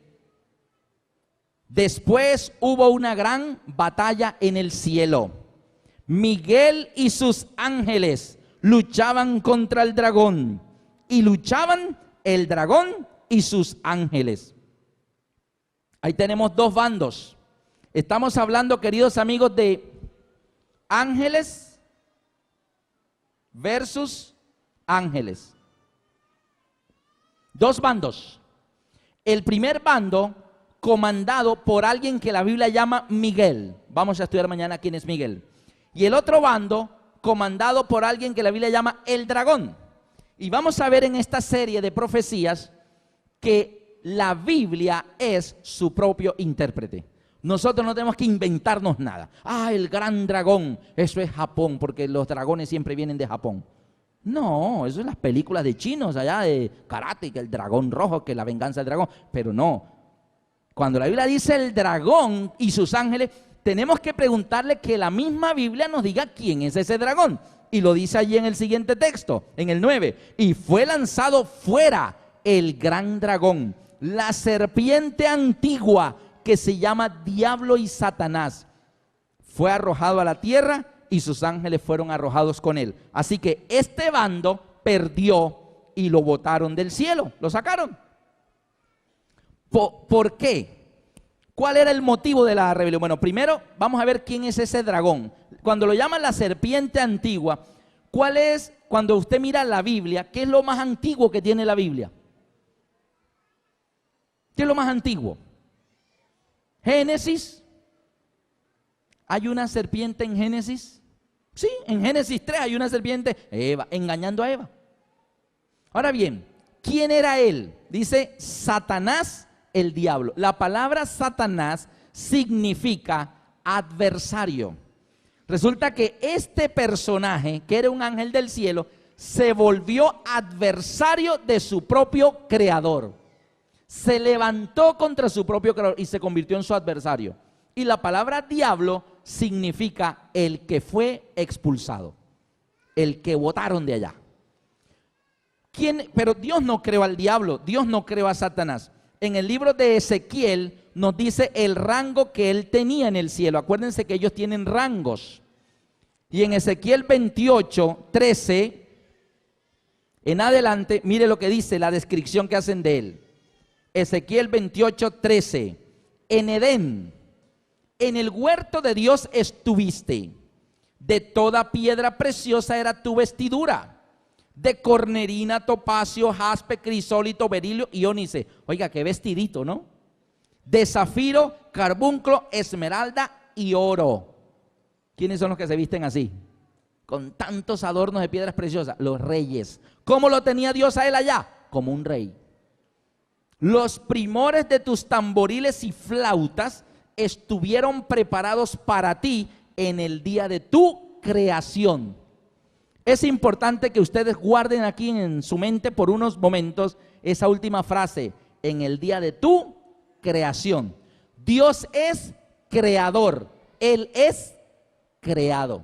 [SPEAKER 1] después hubo una gran batalla en el cielo. Miguel y sus ángeles luchaban contra el dragón, y luchaban el dragón y sus ángeles. Ahí tenemos dos bandos. Estamos hablando, queridos amigos, de ángeles versus ángeles. Dos bandos. El primer bando comandado por alguien que la Biblia llama Miguel. Vamos a estudiar mañana quién es Miguel. Y el otro bando comandado por alguien que la Biblia llama el dragón. Y vamos a ver en esta serie de profecías que la Biblia es su propio intérprete. Nosotros no tenemos que inventarnos nada. El gran dragón, eso es Japón, porque los dragones siempre vienen de Japón. No, eso es las películas de chinos allá de karate, que el dragón rojo, que la venganza del dragón. Pero no, cuando la Biblia dice el dragón y sus ángeles, tenemos que preguntarle que la misma Biblia nos diga quién es ese dragón. Y lo dice allí en el siguiente texto, en el 9. Y fue lanzado fuera el gran dragón, la serpiente antigua que se llama Diablo y Satanás. Fue arrojado a la tierra y sus ángeles fueron arrojados con él. Así que este bando perdió y lo botaron del cielo, lo sacaron. ¿Por qué? ¿Cuál era el motivo de la rebelión? Bueno, primero vamos a ver quién es ese dragón. Cuando lo llaman la serpiente antigua, ¿cuál es, cuando usted mira la Biblia, qué es lo más antiguo que tiene la Biblia? ¿Qué es lo más antiguo? Génesis. ¿Hay una serpiente en Génesis? Sí, en Génesis 3 hay una serpiente, Eva, engañando a Eva. Ahora bien, ¿quién era él? Dice Satanás, el diablo. La palabra Satanás significa adversario. Resulta que este personaje, que era un ángel del cielo, se volvió adversario de su propio creador. Se levantó contra su propio creador y se convirtió en su adversario. Y la palabra diablo significa el que fue expulsado. el que botaron de allá. Pero Dios no creó al diablo, Dios no creó a Satanás. En el libro de Ezequiel nos dice el rango que él tenía en el cielo. Acuérdense que ellos tienen rangos. Y en Ezequiel 28, 13, en adelante, mire lo que dice la descripción que hacen de él. Ezequiel 28, 13. En Edén, en el huerto de Dios estuviste. De toda piedra preciosa era tu vestidura. De cornerina, topacio, jaspe, crisólito, berilio y ónice. Oiga, qué vestidito, ¿no? De zafiro, carbunclo, esmeralda y oro. ¿Quiénes son los que se visten así? Con tantos adornos de piedras preciosas. Los reyes. ¿Cómo lo tenía Dios a él allá? Como un rey. Los primores de tus tamboriles y flautas estuvieron preparados para ti en el día de tu creación. Es importante que ustedes guarden aquí en su mente por unos momentos esa última frase, en el día de tu creación. Dios es creador, Él es creado.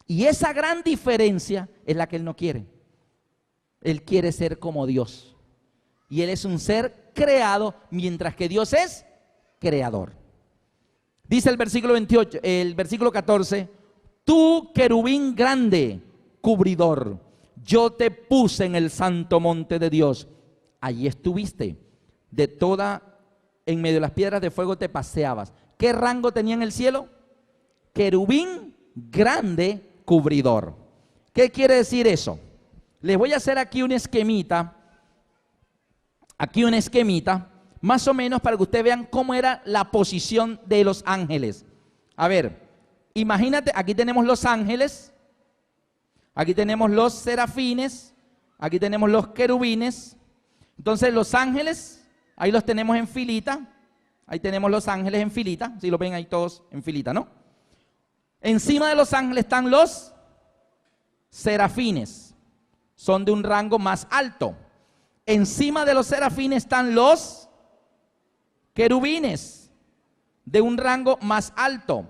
[SPEAKER 1] Y esa gran diferencia es la que Él no quiere. Él quiere ser como Dios. Y Él es un ser creado, mientras que Dios es creador. Dice el versículo 28, el versículo 14, tú querubín grande, cubridor, yo te puse en el santo monte de Dios. Allí estuviste, en medio de las piedras de fuego te paseabas. ¿Qué rango tenía en el cielo? Querubín grande, cubridor. ¿Qué quiere decir eso? Les voy a hacer aquí un esquemita, más o menos para que ustedes vean cómo era la posición de los ángeles. A ver, imagínate, aquí tenemos los ángeles, aquí tenemos los serafines, aquí tenemos los querubines. Entonces los ángeles, ahí los tenemos en filita, ahí tenemos los ángeles en filita, si lo ven ahí todos en filita, ¿no? Encima de los ángeles están los serafines, son de un rango más alto. Encima de los serafines están los querubines, de un rango más alto.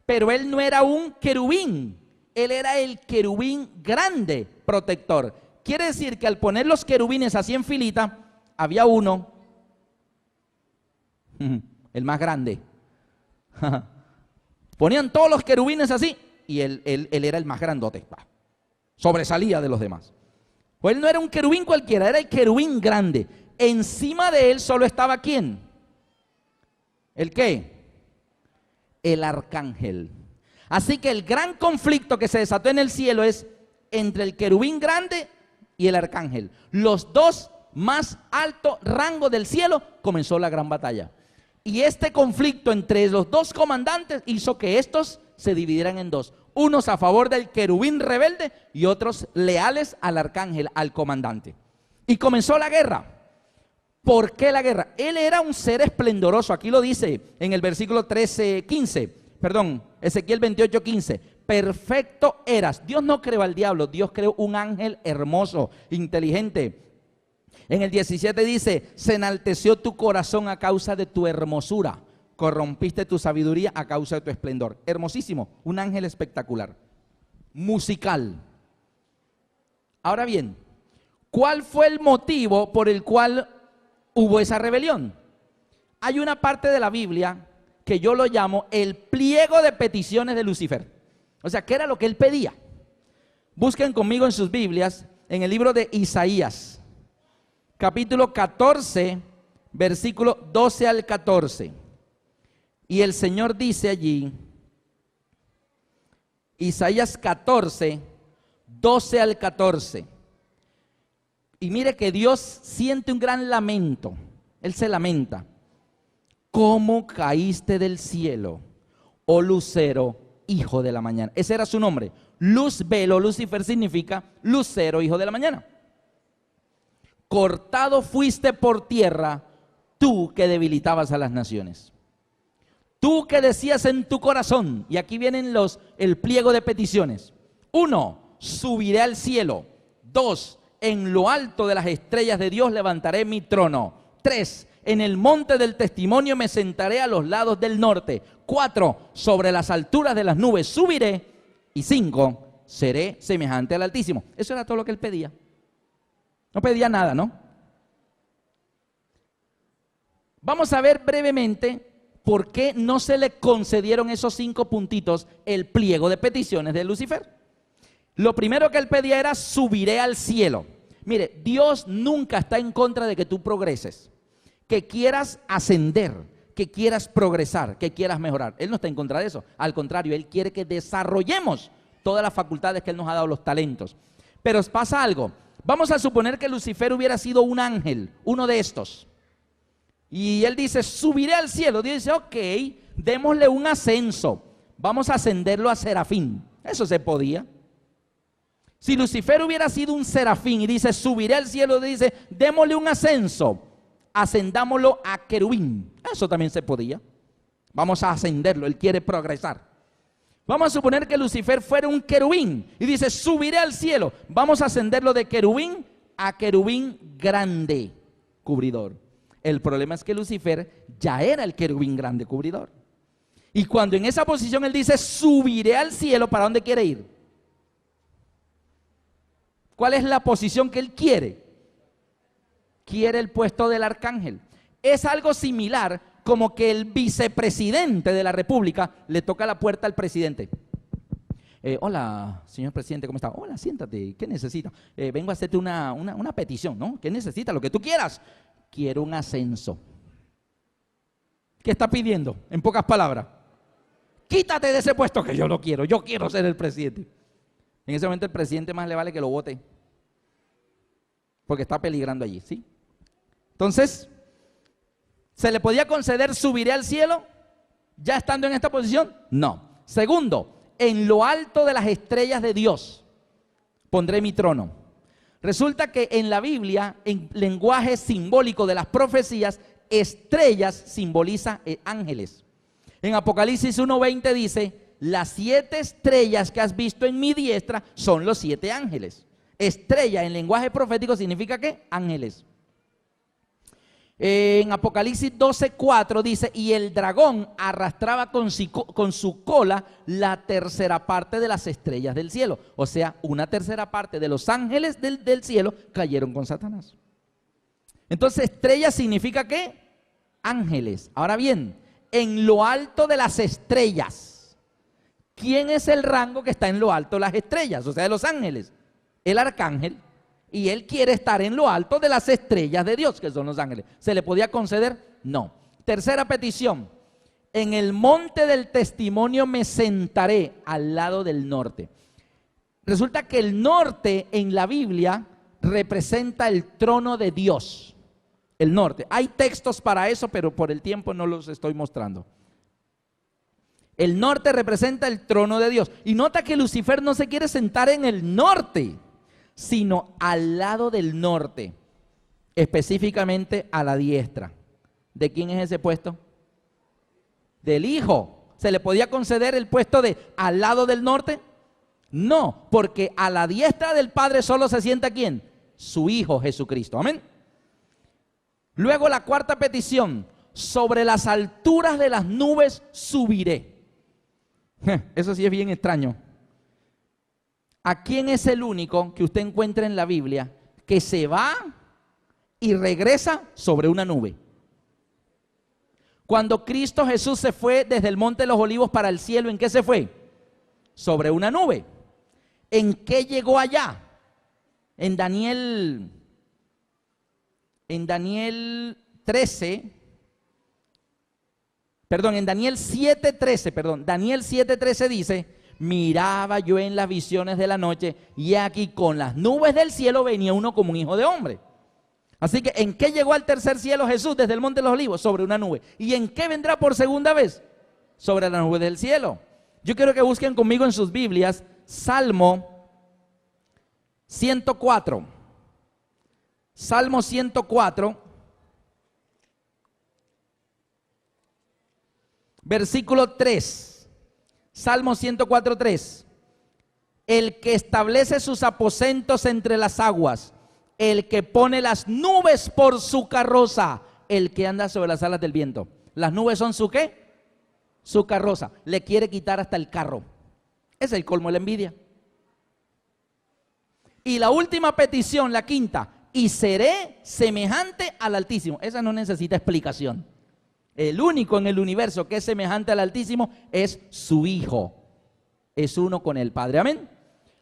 [SPEAKER 1] Pero él no era un querubín, él era el querubín grande protector. Quiere decir que al poner los querubines así en filita, había uno, el más grande. Ponían todos los querubines así y él era el más grandote, sobresalía de los demás. Pues él no era un querubín cualquiera, era el querubín grande. Encima de él solo estaba ¿quién? ¿El qué? El arcángel. Así que el gran conflicto que se desató en el cielo es entre el querubín grande y el arcángel. Los dos más alto rango del cielo, comenzó la gran batalla. Y este conflicto entre los dos comandantes hizo que estos se dividieran en dos. Unos a favor del querubín rebelde y otros leales al arcángel, al comandante. Y comenzó la guerra. ¿Por qué la guerra? Él era un ser esplendoroso. Aquí lo dice en el versículo Ezequiel 28, 15. Perfecto eras. Dios no creó al diablo, Dios creó un ángel hermoso, inteligente. En el 17 dice, se enalteció tu corazón a causa de tu hermosura. Corrompiste tu sabiduría a causa de tu esplendor. Hermosísimo, un ángel espectacular. Musical. Ahora bien, ¿cuál fue el motivo por el cual hubo esa rebelión? Hay una parte de la Biblia que yo lo llamo el pliego de peticiones de Lucifer. O sea, ¿qué era lo que él pedía? Busquen conmigo en sus Biblias, en el libro de Isaías, capítulo 14, versículo 12 al 14. Y el Señor dice allí, Isaías 14, 12 al 14. Y mire que Dios siente un gran lamento. Él se lamenta. ¿Cómo caíste del cielo, oh lucero, hijo de la mañana? Ese era su nombre. Luzbel, Lucifer significa lucero, hijo de la mañana. Cortado fuiste por tierra, tú que debilitabas a las naciones. Tú que decías en tu corazón, y aquí vienen el pliego de peticiones. 1, subiré al cielo. 2, en lo alto de las estrellas de Dios levantaré mi trono. 3, en el monte del testimonio me sentaré a los lados del norte. 4, sobre las alturas de las nubes subiré. Y 5, seré semejante al Altísimo. Eso era todo lo que él pedía. No pedía nada, ¿no? Vamos a ver brevemente por qué no se le concedieron esos 5 puntitos, el pliego de peticiones de Lucifer. Lo primero que él pedía era: subiré al cielo. Mire, Dios nunca está en contra de que tú progreses, que quieras ascender, que quieras progresar, que quieras mejorar. Él no está en contra de eso. Al contrario, Él quiere que desarrollemos todas las facultades que Él nos ha dado, los talentos. Pero pasa algo. Vamos a suponer que Lucifer hubiera sido un ángel, uno de estos. Y él dice: subiré al cielo. Dios dice: ok, démosle un ascenso. Vamos a ascenderlo a serafín. Eso se podía. Si Lucifer hubiera sido un serafín y dice: subiré al cielo, dice: démosle un ascenso, ascendámoslo a querubín. Eso también se podía. Vamos a ascenderlo, él quiere progresar. Vamos a suponer que Lucifer fuera un querubín y dice: subiré al cielo. Vamos a ascenderlo de querubín a querubín grande, cubridor. El problema es que Lucifer ya era el querubín grande, cubridor. Y cuando en esa posición él dice: subiré al cielo, ¿para dónde quiere ir? ¿Cuál es la posición que él quiere? Quiere el puesto del arcángel. Es algo similar como que el vicepresidente de la república le toca la puerta al presidente. Hola, señor presidente, ¿cómo está? Hola, siéntate, ¿qué necesita? Vengo a hacerte una petición, ¿no? ¿Qué necesita? Lo que tú quieras. Quiero un ascenso. ¿Qué está pidiendo? En pocas palabras: quítate de ese puesto que yo no quiero, yo quiero ser el presidente. En ese momento el presidente más le vale que lo vote, porque está peligrando allí, ¿sí? Entonces, ¿se le podía conceder subiré al cielo ya estando en esta posición? No. Segundo, en lo alto de las estrellas de Dios pondré mi trono. Resulta que en la Biblia, en lenguaje simbólico de las profecías, estrellas simboliza ángeles. En Apocalipsis 1:20 dice: las 7 estrellas que has visto en mi diestra son los 7 ángeles. Estrella en lenguaje profético significa ¿qué? Ángeles. En Apocalipsis 12:4 dice: y el dragón arrastraba con su cola la tercera parte de las estrellas del cielo. O sea, una tercera parte de los ángeles del cielo cayeron con Satanás. Entonces, estrella significa ¿qué? Ángeles. Ahora bien, en lo alto de las estrellas, ¿quién es el rango que está en lo alto de las estrellas? O sea, de los ángeles. El arcángel. Y él quiere estar en lo alto de las estrellas de Dios, que son los ángeles. ¿Se le podía conceder? No. Tercera petición: en el monte del testimonio me sentaré al lado del norte. Resulta que el norte en la Biblia representa el trono de Dios. El norte. Hay textos para eso, pero por el tiempo no los estoy mostrando. El norte representa el trono de Dios. Y nota que Lucifer no se quiere sentar en el norte, sino al lado del norte, específicamente a la diestra. ¿De quién es ese puesto? Del Hijo. ¿Se le podía conceder el puesto de al lado del norte? No, porque a la diestra del Padre solo se sienta ¿quién? Su Hijo Jesucristo. Amén. Luego la cuarta petición: sobre las alturas de las nubes subiré. Eso sí es bien extraño. ¿A quién es el único que usted encuentra en la Biblia que se va y regresa sobre una nube? Cuando Cristo Jesús se fue desde el Monte de los Olivos para el cielo, ¿en qué se fue? Sobre una nube. ¿En qué llegó allá? En Daniel 13, perdón, en Daniel 7:13, Daniel 7:13 dice: miraba yo en las visiones de la noche, y aquí con las nubes del cielo venía uno como un hijo de hombre. Así que, ¿en qué llegó al tercer cielo Jesús desde el Monte de los Olivos? Sobre una nube. ¿Y en qué vendrá por segunda vez? Sobre la nube del cielo. Yo quiero que busquen conmigo en sus Biblias Salmo 104. Salmo 104, versículo 3. Salmo 104:3. El que establece sus aposentos entre las aguas, el que pone las nubes por su carroza, el que anda sobre las alas del viento. Las nubes son su ¿qué? Su carroza. Le quiere quitar hasta el carro. Es el colmo de la envidia. Y la última petición, la quinta, y seré semejante al Altísimo. Esa no necesita explicación. El único en el universo que es semejante al Altísimo es su Hijo. Es uno con el Padre. Amén.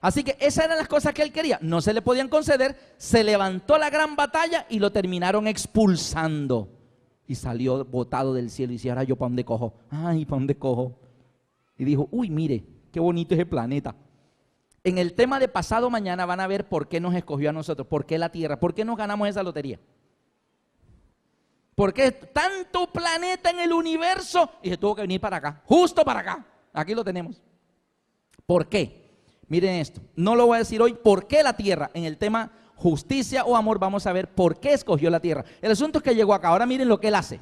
[SPEAKER 1] Así que esas eran las cosas que él quería. No se le podían conceder. Se levantó la gran batalla y lo terminaron expulsando. Y salió botado del cielo y decía, ahora yo ¿para dónde cojo? Ay, ¿para dónde cojo? Y dijo, uy, mire, qué bonito es el planeta. En el tema de pasado mañana van a ver por qué nos escogió a nosotros, por qué la Tierra, por qué nos ganamos esa lotería. ¿Por qué tanto planeta en el universo? Y se tuvo que venir para acá, justo para acá. Aquí lo tenemos. ¿Por qué? Miren esto, no lo voy a decir hoy, ¿por qué la Tierra? En el tema justicia o amor vamos a ver por qué escogió la Tierra. El asunto es que llegó acá, ahora miren lo que él hace.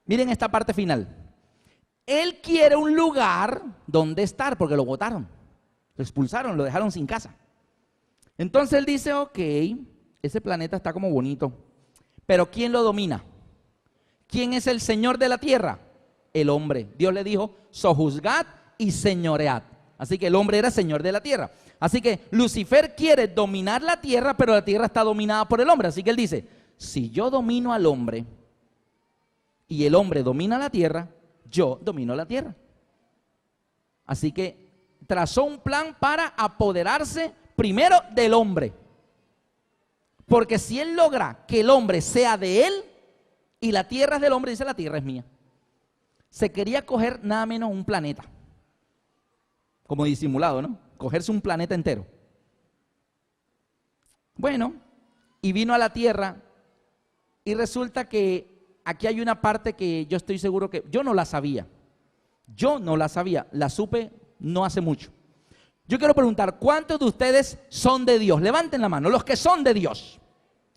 [SPEAKER 1] Miren esta parte final. Él quiere un lugar donde estar porque lo botaron, lo expulsaron, lo dejaron sin casa. Entonces él dice, ok, ese planeta está como bonito, pero ¿quién lo domina? ¿Quién es el señor de la tierra? El hombre. Dios le dijo, sojuzgad y señoread. Así que el hombre era señor de la tierra. Así que Lucifer quiere dominar la tierra, pero la tierra está dominada por el hombre. Así que él dice, si yo domino al hombre y el hombre domina la tierra, yo domino la tierra. Así que trazó un plan para apoderarse primero del hombre. Porque si él logra que el hombre sea de él y la tierra es del hombre, dice la tierra es mía. Se quería coger nada menos un planeta. Como disimulado, ¿no? Cogerse un planeta entero. Bueno, y vino a la tierra y resulta que aquí hay una parte que yo estoy seguro que yo no la sabía. Yo no la sabía, la supe no hace mucho. Yo quiero preguntar, ¿cuántos de ustedes son de Dios? Levanten la mano, los que son de Dios.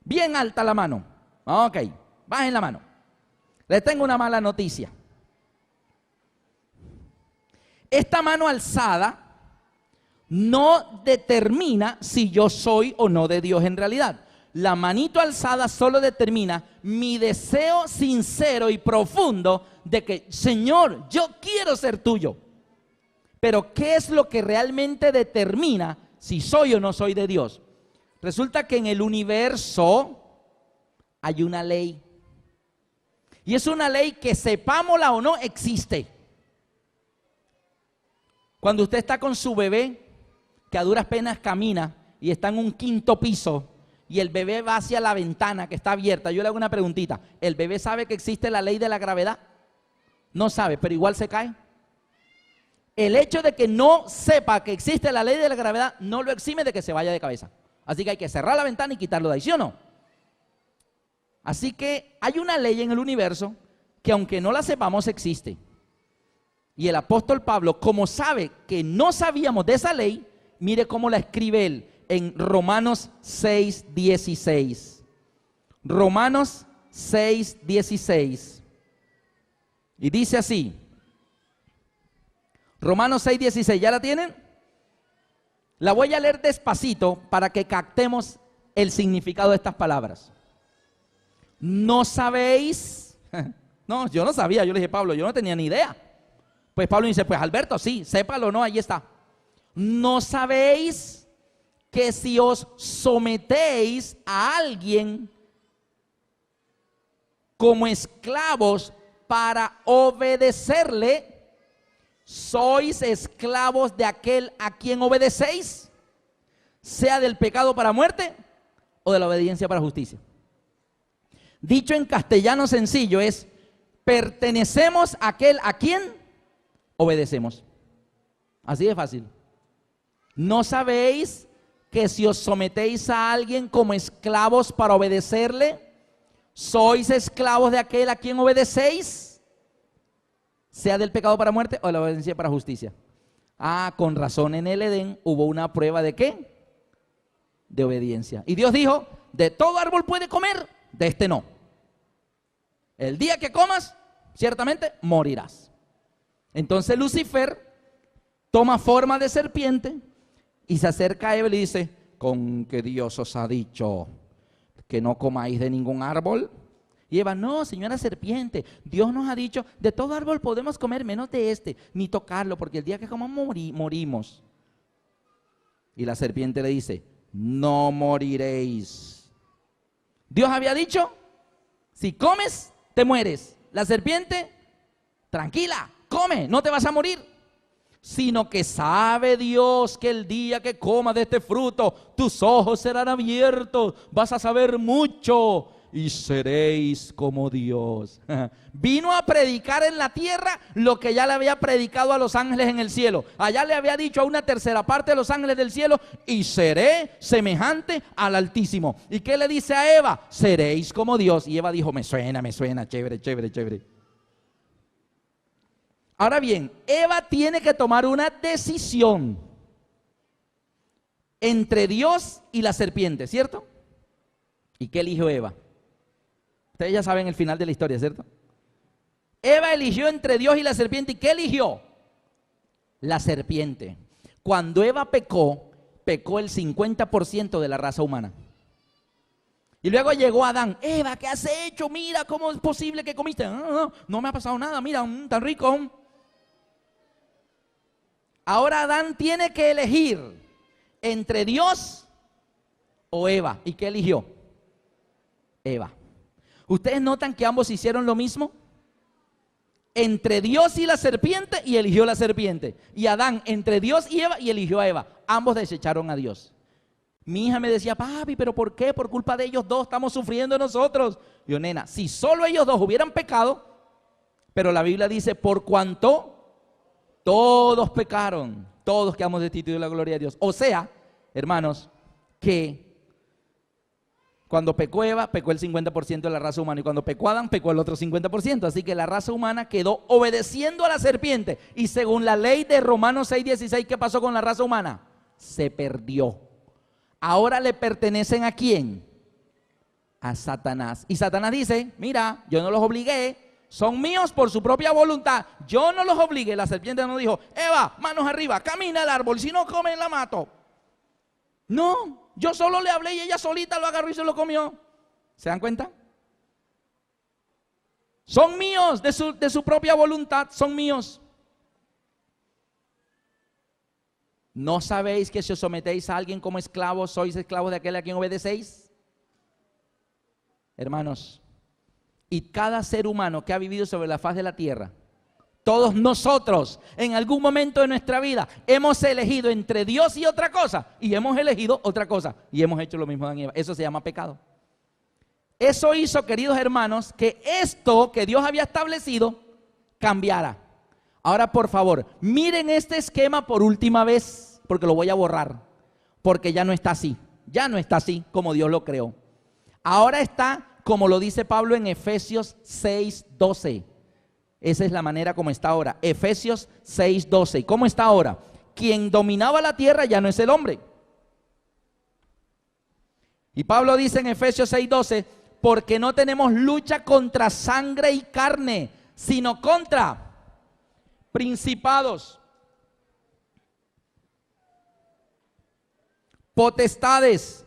[SPEAKER 1] Bien alta la mano. Ok, bajen la mano. Les tengo una mala noticia. Esta mano alzada no determina si yo soy o no de Dios en realidad. La manito alzada solo determina mi deseo sincero y profundo de que, Señor, yo quiero ser tuyo. Pero ¿qué es lo que realmente determina si soy o no soy de Dios? Resulta que en el universo hay una ley. Y es una ley que, sepámosla o no, existe. Cuando usted está con su bebé, que a duras penas camina y está en un quinto piso, y el bebé va hacia la ventana que está abierta, yo le hago una preguntita, ¿el bebé sabe que existe la ley de la gravedad? No sabe, pero igual se cae. El hecho de que no sepa que existe la ley de la gravedad no lo exime de que se vaya de cabeza. Así que hay que cerrar la ventana y quitarlo de ahí, ¿sí o no? Así que hay una ley en el universo que, aunque no la sepamos, existe. Y el apóstol Pablo, como sabe que no sabíamos de esa ley, mire cómo la escribe él en Romanos 6:16. Romanos 6:16. Y dice así. Romanos 6:16, ¿ya la tienen? La voy a leer despacito para que captemos el significado de estas palabras. ¿No sabéis? No, yo no sabía, yo le dije, Pablo, yo no tenía ni idea. Pues Pablo dice, pues Alberto, sí, sépalo o no, ahí está. ¿No sabéis que si os sometéis a alguien como esclavos para obedecerle, sois esclavos de aquel a quien obedecéis, sea del pecado para muerte o de la obediencia para justicia? Dicho en castellano sencillo es, pertenecemos a aquel a quien obedecemos. Así de fácil. ¿No sabéis que si os sometéis a alguien como esclavos para obedecerle, sois esclavos de aquel a quien obedecéis, sea del pecado para muerte o de la obediencia para justicia? Ah, con razón en el Edén hubo una prueba ¿de qué? De obediencia. Y Dios dijo, de todo árbol puede comer, de este no. El día que comas, ciertamente morirás. Entonces Lucifer toma forma de serpiente y se acerca a Eva y le dice, ¿con que Dios os ha dicho que no comáis de ningún árbol? Y Eva, no, señora serpiente, Dios nos ha dicho, de todo árbol podemos comer menos de este, ni tocarlo, porque el día que comamos morimos. Y la serpiente le dice, no moriréis. Dios había dicho, si comes, te mueres. La serpiente, tranquila, come, no te vas a morir. Sino que sabe Dios que el día que comas de este fruto, tus ojos serán abiertos, vas a saber mucho y seréis como Dios. Vino a predicar en la tierra lo que ya le había predicado a los ángeles en el cielo. Allá le había dicho a una tercera parte de los ángeles del cielo, y seré semejante al Altísimo. ¿Y qué le dice a Eva? Seréis como Dios. Y Eva dijo, me suena, chévere, chévere, chévere. Ahora bien, Eva tiene que tomar una decisión entre Dios y la serpiente, ¿cierto? ¿Y qué eligió Eva? Ustedes ya saben el final de la historia, ¿cierto? Eva eligió entre Dios y la serpiente. ¿Y qué eligió? La serpiente. Cuando Eva pecó, pecó el 50% de la raza humana. Y luego llegó Adán. Eva, ¿qué has hecho? Mira, ¿cómo es posible que comiste? No me ha pasado nada, mira, tan rico. Ahora Adán tiene que elegir entre Dios o Eva. ¿Y qué eligió? Eva. ¿Ustedes notan que ambos hicieron lo mismo? Entre Dios y la serpiente, y eligió la serpiente. Y Adán entre Dios y Eva, y eligió a Eva. Ambos desecharon a Dios. Mi hija me decía, papi, ¿pero por qué? Por culpa de ellos dos estamos sufriendo nosotros. Yo, nena, si solo ellos dos hubieran pecado, pero la Biblia dice, por cuanto todos pecaron, todos quedamos destituidos de la gloria de Dios. O sea, hermanos, que cuando pecó Eva, pecó el 50% de la raza humana, y cuando pecó Adán, pecó el otro 50%. Así que la raza humana quedó obedeciendo a la serpiente. Y según la ley de Romanos 6:16, ¿qué pasó con la raza humana? Se perdió. Ahora le pertenecen ¿a quién? A Satanás. Y Satanás dice, mira, yo no los obligué, son míos por su propia voluntad. Yo no los obligué. La serpiente no dijo, Eva, manos arriba, camina al árbol, si no come la mato. No, yo solo le hablé y ella solita lo agarró y se lo comió. ¿Se dan cuenta? Son míos, de su propia voluntad, son míos. ¿No sabéis que si os sometéis a alguien como esclavos, sois esclavos de aquel a quien obedecéis? Hermanos, y cada ser humano que ha vivido sobre la faz de la tierra, todos nosotros en algún momento de nuestra vida hemos elegido entre Dios y otra cosa, y hemos elegido otra cosa, y hemos hecho lo mismo de Eva. Eso se llama pecado. Eso hizo, queridos hermanos, que esto que Dios había establecido cambiara. Ahora, por favor, miren este esquema por última vez, porque lo voy a borrar, porque ya no está así. Ya no está así como Dios lo creó. Ahora está como lo dice Pablo en Efesios 6:12. Esa es la manera como está ahora. Efesios 6:12. ¿Cómo está ahora? Quien dominaba la tierra ya no es el hombre. Y Pablo dice en Efesios 6:12, porque no tenemos lucha contra sangre y carne, sino contra principados, potestades,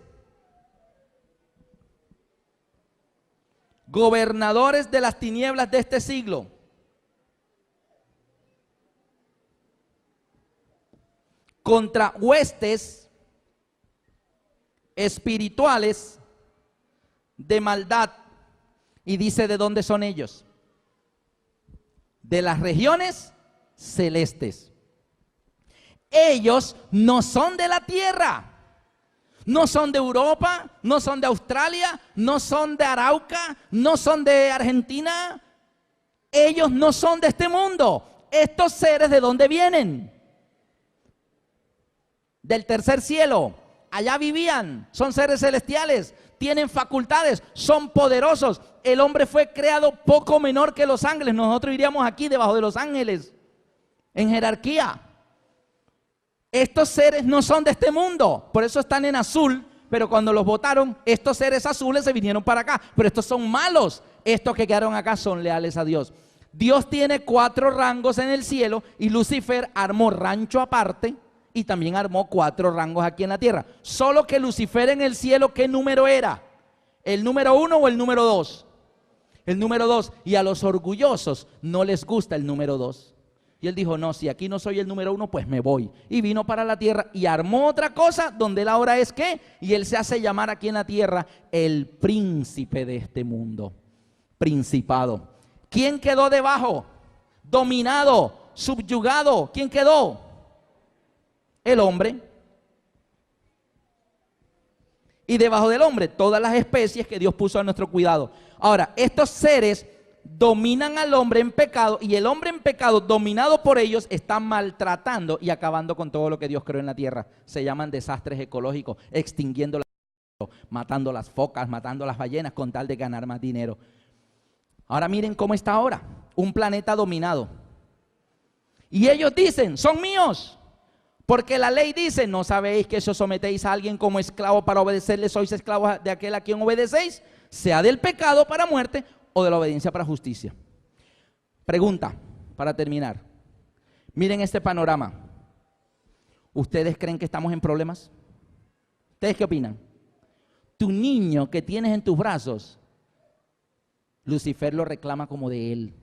[SPEAKER 1] gobernadores de las tinieblas de este siglo, contra huestes espirituales de maldad. Y dice de dónde son ellos: de las regiones celestes. Ellos no son de la tierra, no son de Europa, no son de Australia, no son de Arauca, no son de Argentina. Ellos no son de este mundo. Estos seres, ¿de dónde vienen? Del tercer cielo. Allá vivían, son seres celestiales, tienen facultades, son poderosos. El hombre fue creado poco menor que los ángeles. Nosotros iríamos aquí debajo de los ángeles, en jerarquía. Estos seres no son de este mundo, por eso están en azul, pero cuando los botaron, estos seres azules se vinieron para acá, pero estos son malos. Estos que quedaron acá son leales a Dios. Dios tiene 4 rangos en el cielo, y Lucifer armó rancho aparte y también armó 4 rangos aquí en la tierra. Solo que Lucifer en el cielo, ¿qué número era? ¿El número 1 o el número 2? El número 2. Y a los orgullosos no les gusta el número 2. Y él dijo, no, si aquí no soy el número uno, pues me voy. Y vino para la tierra y armó otra cosa donde él ahora es ¿qué? Y él se hace llamar aquí en la tierra el príncipe de este mundo. Principado. ¿Quién quedó debajo? Dominado, subyugado. ¿Quién quedó? El hombre. Y debajo del hombre, todas las especies que Dios puso a nuestro cuidado. Ahora, estos seres dominan al hombre en pecado y el hombre en pecado, dominado por ellos, está maltratando y acabando con todo lo que Dios creó en la tierra. Se llaman desastres ecológicos, extinguiendo matando las focas, matando las ballenas con tal de ganar más dinero. Ahora miren cómo está ahora, un planeta dominado. Y ellos dicen, son míos. Porque la ley dice, ¿no sabéis que si os sometéis a alguien como esclavo para obedecerle, sois esclavos de aquel a quien obedecéis? Sea del pecado para muerte o de la obediencia para justicia. Pregunta, para terminar. Miren este panorama. ¿Ustedes creen que estamos en problemas? ¿Ustedes qué opinan? Tu niño que tienes en tus brazos, Lucifer lo reclama como de él.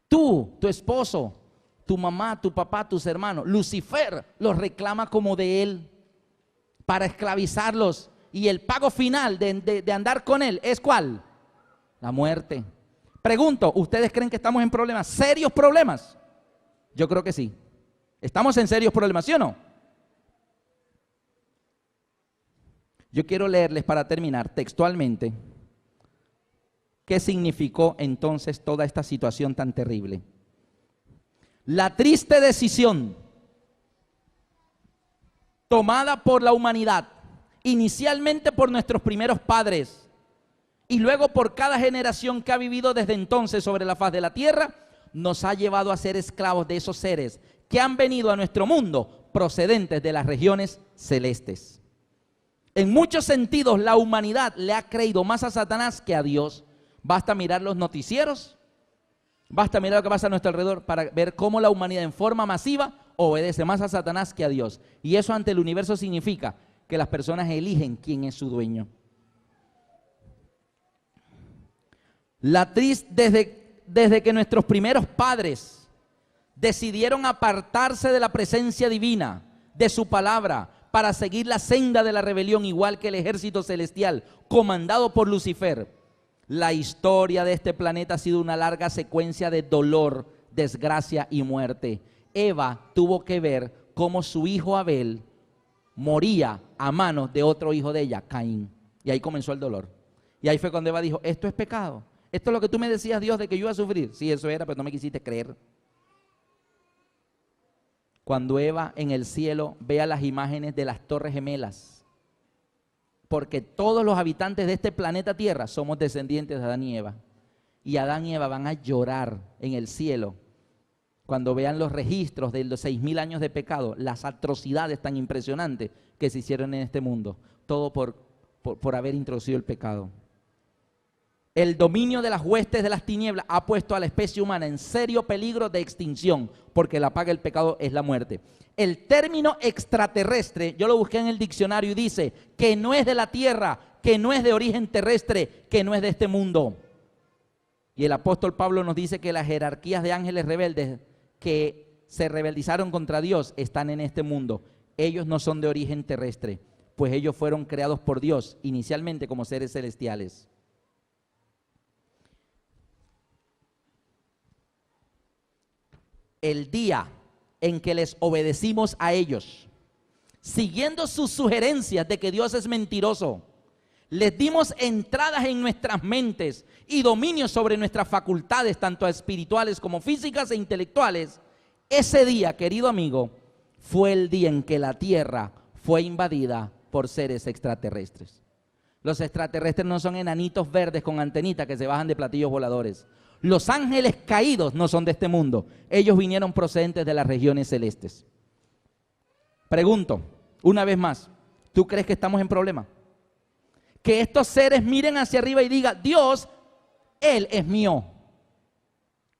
[SPEAKER 1] Tú, tu esposo, tu mamá, tu papá, tus hermanos, Lucifer los reclama como de él para esclavizarlos. Y el pago final de andar con él es ¿cuál? La muerte. Pregunto, ¿ustedes creen que estamos en problemas? ¿Serios problemas? Yo creo que sí. ¿Estamos en serios problemas, sí o no? Yo quiero leerles para terminar textualmente qué significó entonces toda esta situación tan terrible. La triste decisión tomada por la humanidad, inicialmente por nuestros primeros padres y luego por cada generación que ha vivido desde entonces sobre la faz de la tierra, nos ha llevado a ser esclavos de esos seres que han venido a nuestro mundo procedentes de las regiones celestes. En muchos sentidos la humanidad le ha creído más a Satanás que a Dios. Basta mirar los noticieros, basta mirar lo que pasa a nuestro alrededor para ver cómo la humanidad en forma masiva obedece más a Satanás que a Dios. Y eso ante el universo significa que las personas eligen quién es su dueño. Desde que nuestros primeros padres decidieron apartarse de la presencia divina, de su palabra, para seguir la senda de la rebelión, igual que el ejército celestial, comandado por Lucifer, la historia de este planeta ha sido una larga secuencia de dolor, desgracia y muerte. Eva tuvo que ver cómo su hijo Abel moría a manos de otro hijo de ella, Caín. Y ahí comenzó el dolor. Y ahí fue cuando Eva dijo, esto es pecado. Esto es lo que tú me decías, Dios, de que yo iba a sufrir. Sí, eso era, pero no me quisiste creer. Cuando Eva en el cielo vea las imágenes de las torres gemelas, porque todos los habitantes de este planeta Tierra somos descendientes de Adán y Eva. Y Adán y Eva van a llorar en el cielo cuando vean los registros de los 6.000 años de pecado, las atrocidades tan impresionantes que se hicieron en este mundo. Todo por haber introducido el pecado. El dominio de las huestes de las tinieblas ha puesto a la especie humana en serio peligro de extinción, porque la paga del pecado es la muerte. El término extraterrestre, yo lo busqué en el diccionario y dice que no es de la tierra, que no es de origen terrestre, que no es de este mundo. Y el apóstol Pablo nos dice que las jerarquías de ángeles rebeldes que se rebelizaron contra Dios están en este mundo. Ellos no son de origen terrestre, pues ellos fueron creados por Dios inicialmente como seres celestiales. El día en que les obedecimos a ellos, siguiendo sus sugerencias de que Dios es mentiroso, les dimos entradas en nuestras mentes y dominio sobre nuestras facultades, tanto espirituales como físicas e intelectuales. Ese día, querido amigo, fue el día en que la tierra fue invadida por seres extraterrestres. Los extraterrestres no son enanitos verdes con antenitas que se bajan de platillos voladores. Los ángeles caídos no son de este mundo. Ellos vinieron procedentes de las regiones celestes. Pregunto, una vez más, ¿tú crees que estamos en problema? Que estos seres miren hacia arriba y digan, Dios, Él es mío.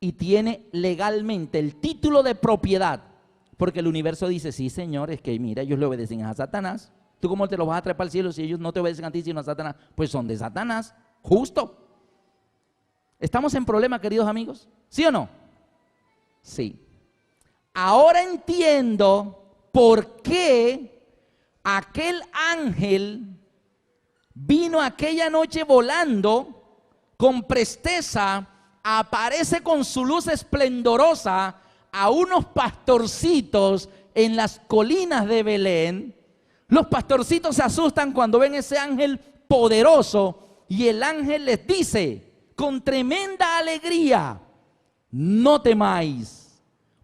[SPEAKER 1] Y tiene legalmente el título de propiedad. Porque el universo dice, sí, Señor, es que mira, ellos le obedecen a Satanás. ¿Tú cómo te los vas a traer para el cielo si ellos no te obedecen a ti sino a Satanás? Pues son de Satanás, justo. ¿Estamos en problema, queridos amigos? ¿Sí o no? Sí. Ahora entiendo por qué aquel ángel vino aquella noche volando con presteza, aparece con su luz esplendorosa a unos pastorcitos en las colinas de Belén. Los pastorcitos se asustan cuando ven ese ángel poderoso y el ángel les dice con tremenda alegría: no temáis,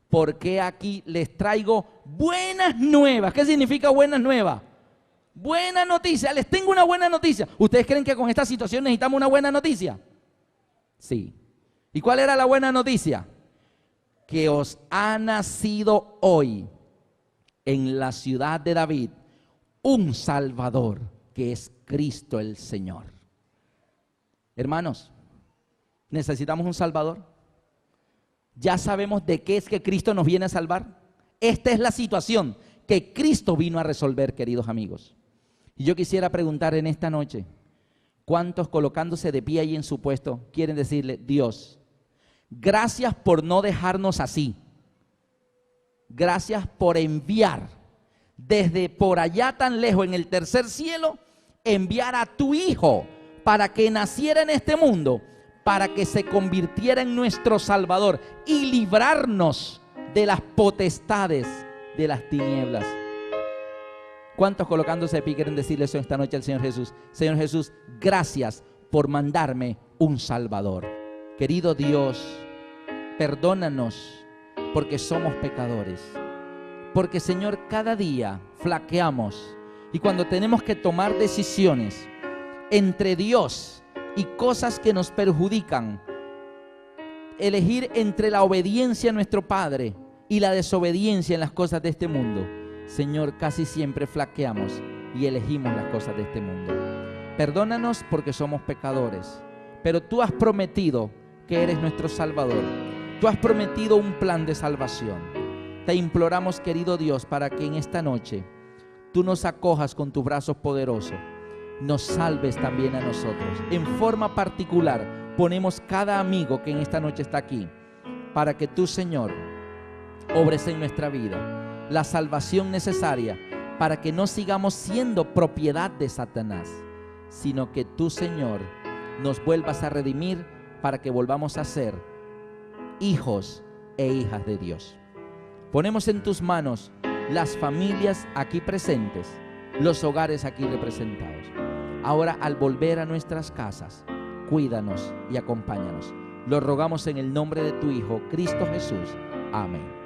[SPEAKER 1] porque aquí les traigo buenas nuevas. ¿Qué significa buenas nuevas? Buena noticia, les tengo una buena noticia. ¿Ustedes creen que con esta situación necesitamos una buena noticia? Sí. ¿Y cuál era la buena noticia? Que os ha nacido hoy en la ciudad de David un Salvador, que es Cristo el Señor. Hermanos, ¿necesitamos un Salvador? ¿Ya sabemos de qué es que Cristo nos viene a salvar? Esta es la situación que Cristo vino a resolver, queridos amigos. Y yo quisiera preguntar en esta noche, ¿cuántos colocándose de pie ahí en su puesto quieren decirle: Dios, gracias por no dejarnos así? Gracias por enviar desde por allá tan lejos, en el tercer cielo, enviar a tu Hijo para que naciera en este mundo, para que se convirtiera en nuestro Salvador y librarnos de las potestades de las tinieblas. ¿Cuántos colocándose de pie quieren decirle eso esta noche al Señor Jesús? Señor Jesús, gracias por mandarme un Salvador. Querido Dios, perdónanos porque somos pecadores. Porque, Señor, cada día flaqueamos y cuando tenemos que tomar decisiones entre Dios y cosas que nos perjudican, elegir entre la obediencia a nuestro Padre y la desobediencia en las cosas de este mundo, Señor, casi siempre flaqueamos y elegimos las cosas de este mundo. Perdónanos porque somos pecadores, pero tú has prometido que eres nuestro Salvador. Tú has prometido un plan de salvación. Te imploramos, querido Dios, para que en esta noche tú nos acojas con tus brazos poderosos, nos salves también a nosotros. En forma particular ponemos cada amigo que en esta noche está aquí, para que tú, Señor, obres en nuestra vida la salvación necesaria para que no sigamos siendo propiedad de Satanás, sino que tú, Señor, nos vuelvas a redimir para que volvamos a ser hijos e hijas de Dios. Ponemos en tus manos las familias aquí presentes, los hogares aquí representados. Ahora, al volver a nuestras casas, cuídanos y acompáñanos. Lo rogamos en el nombre de tu Hijo, Cristo Jesús. Amén.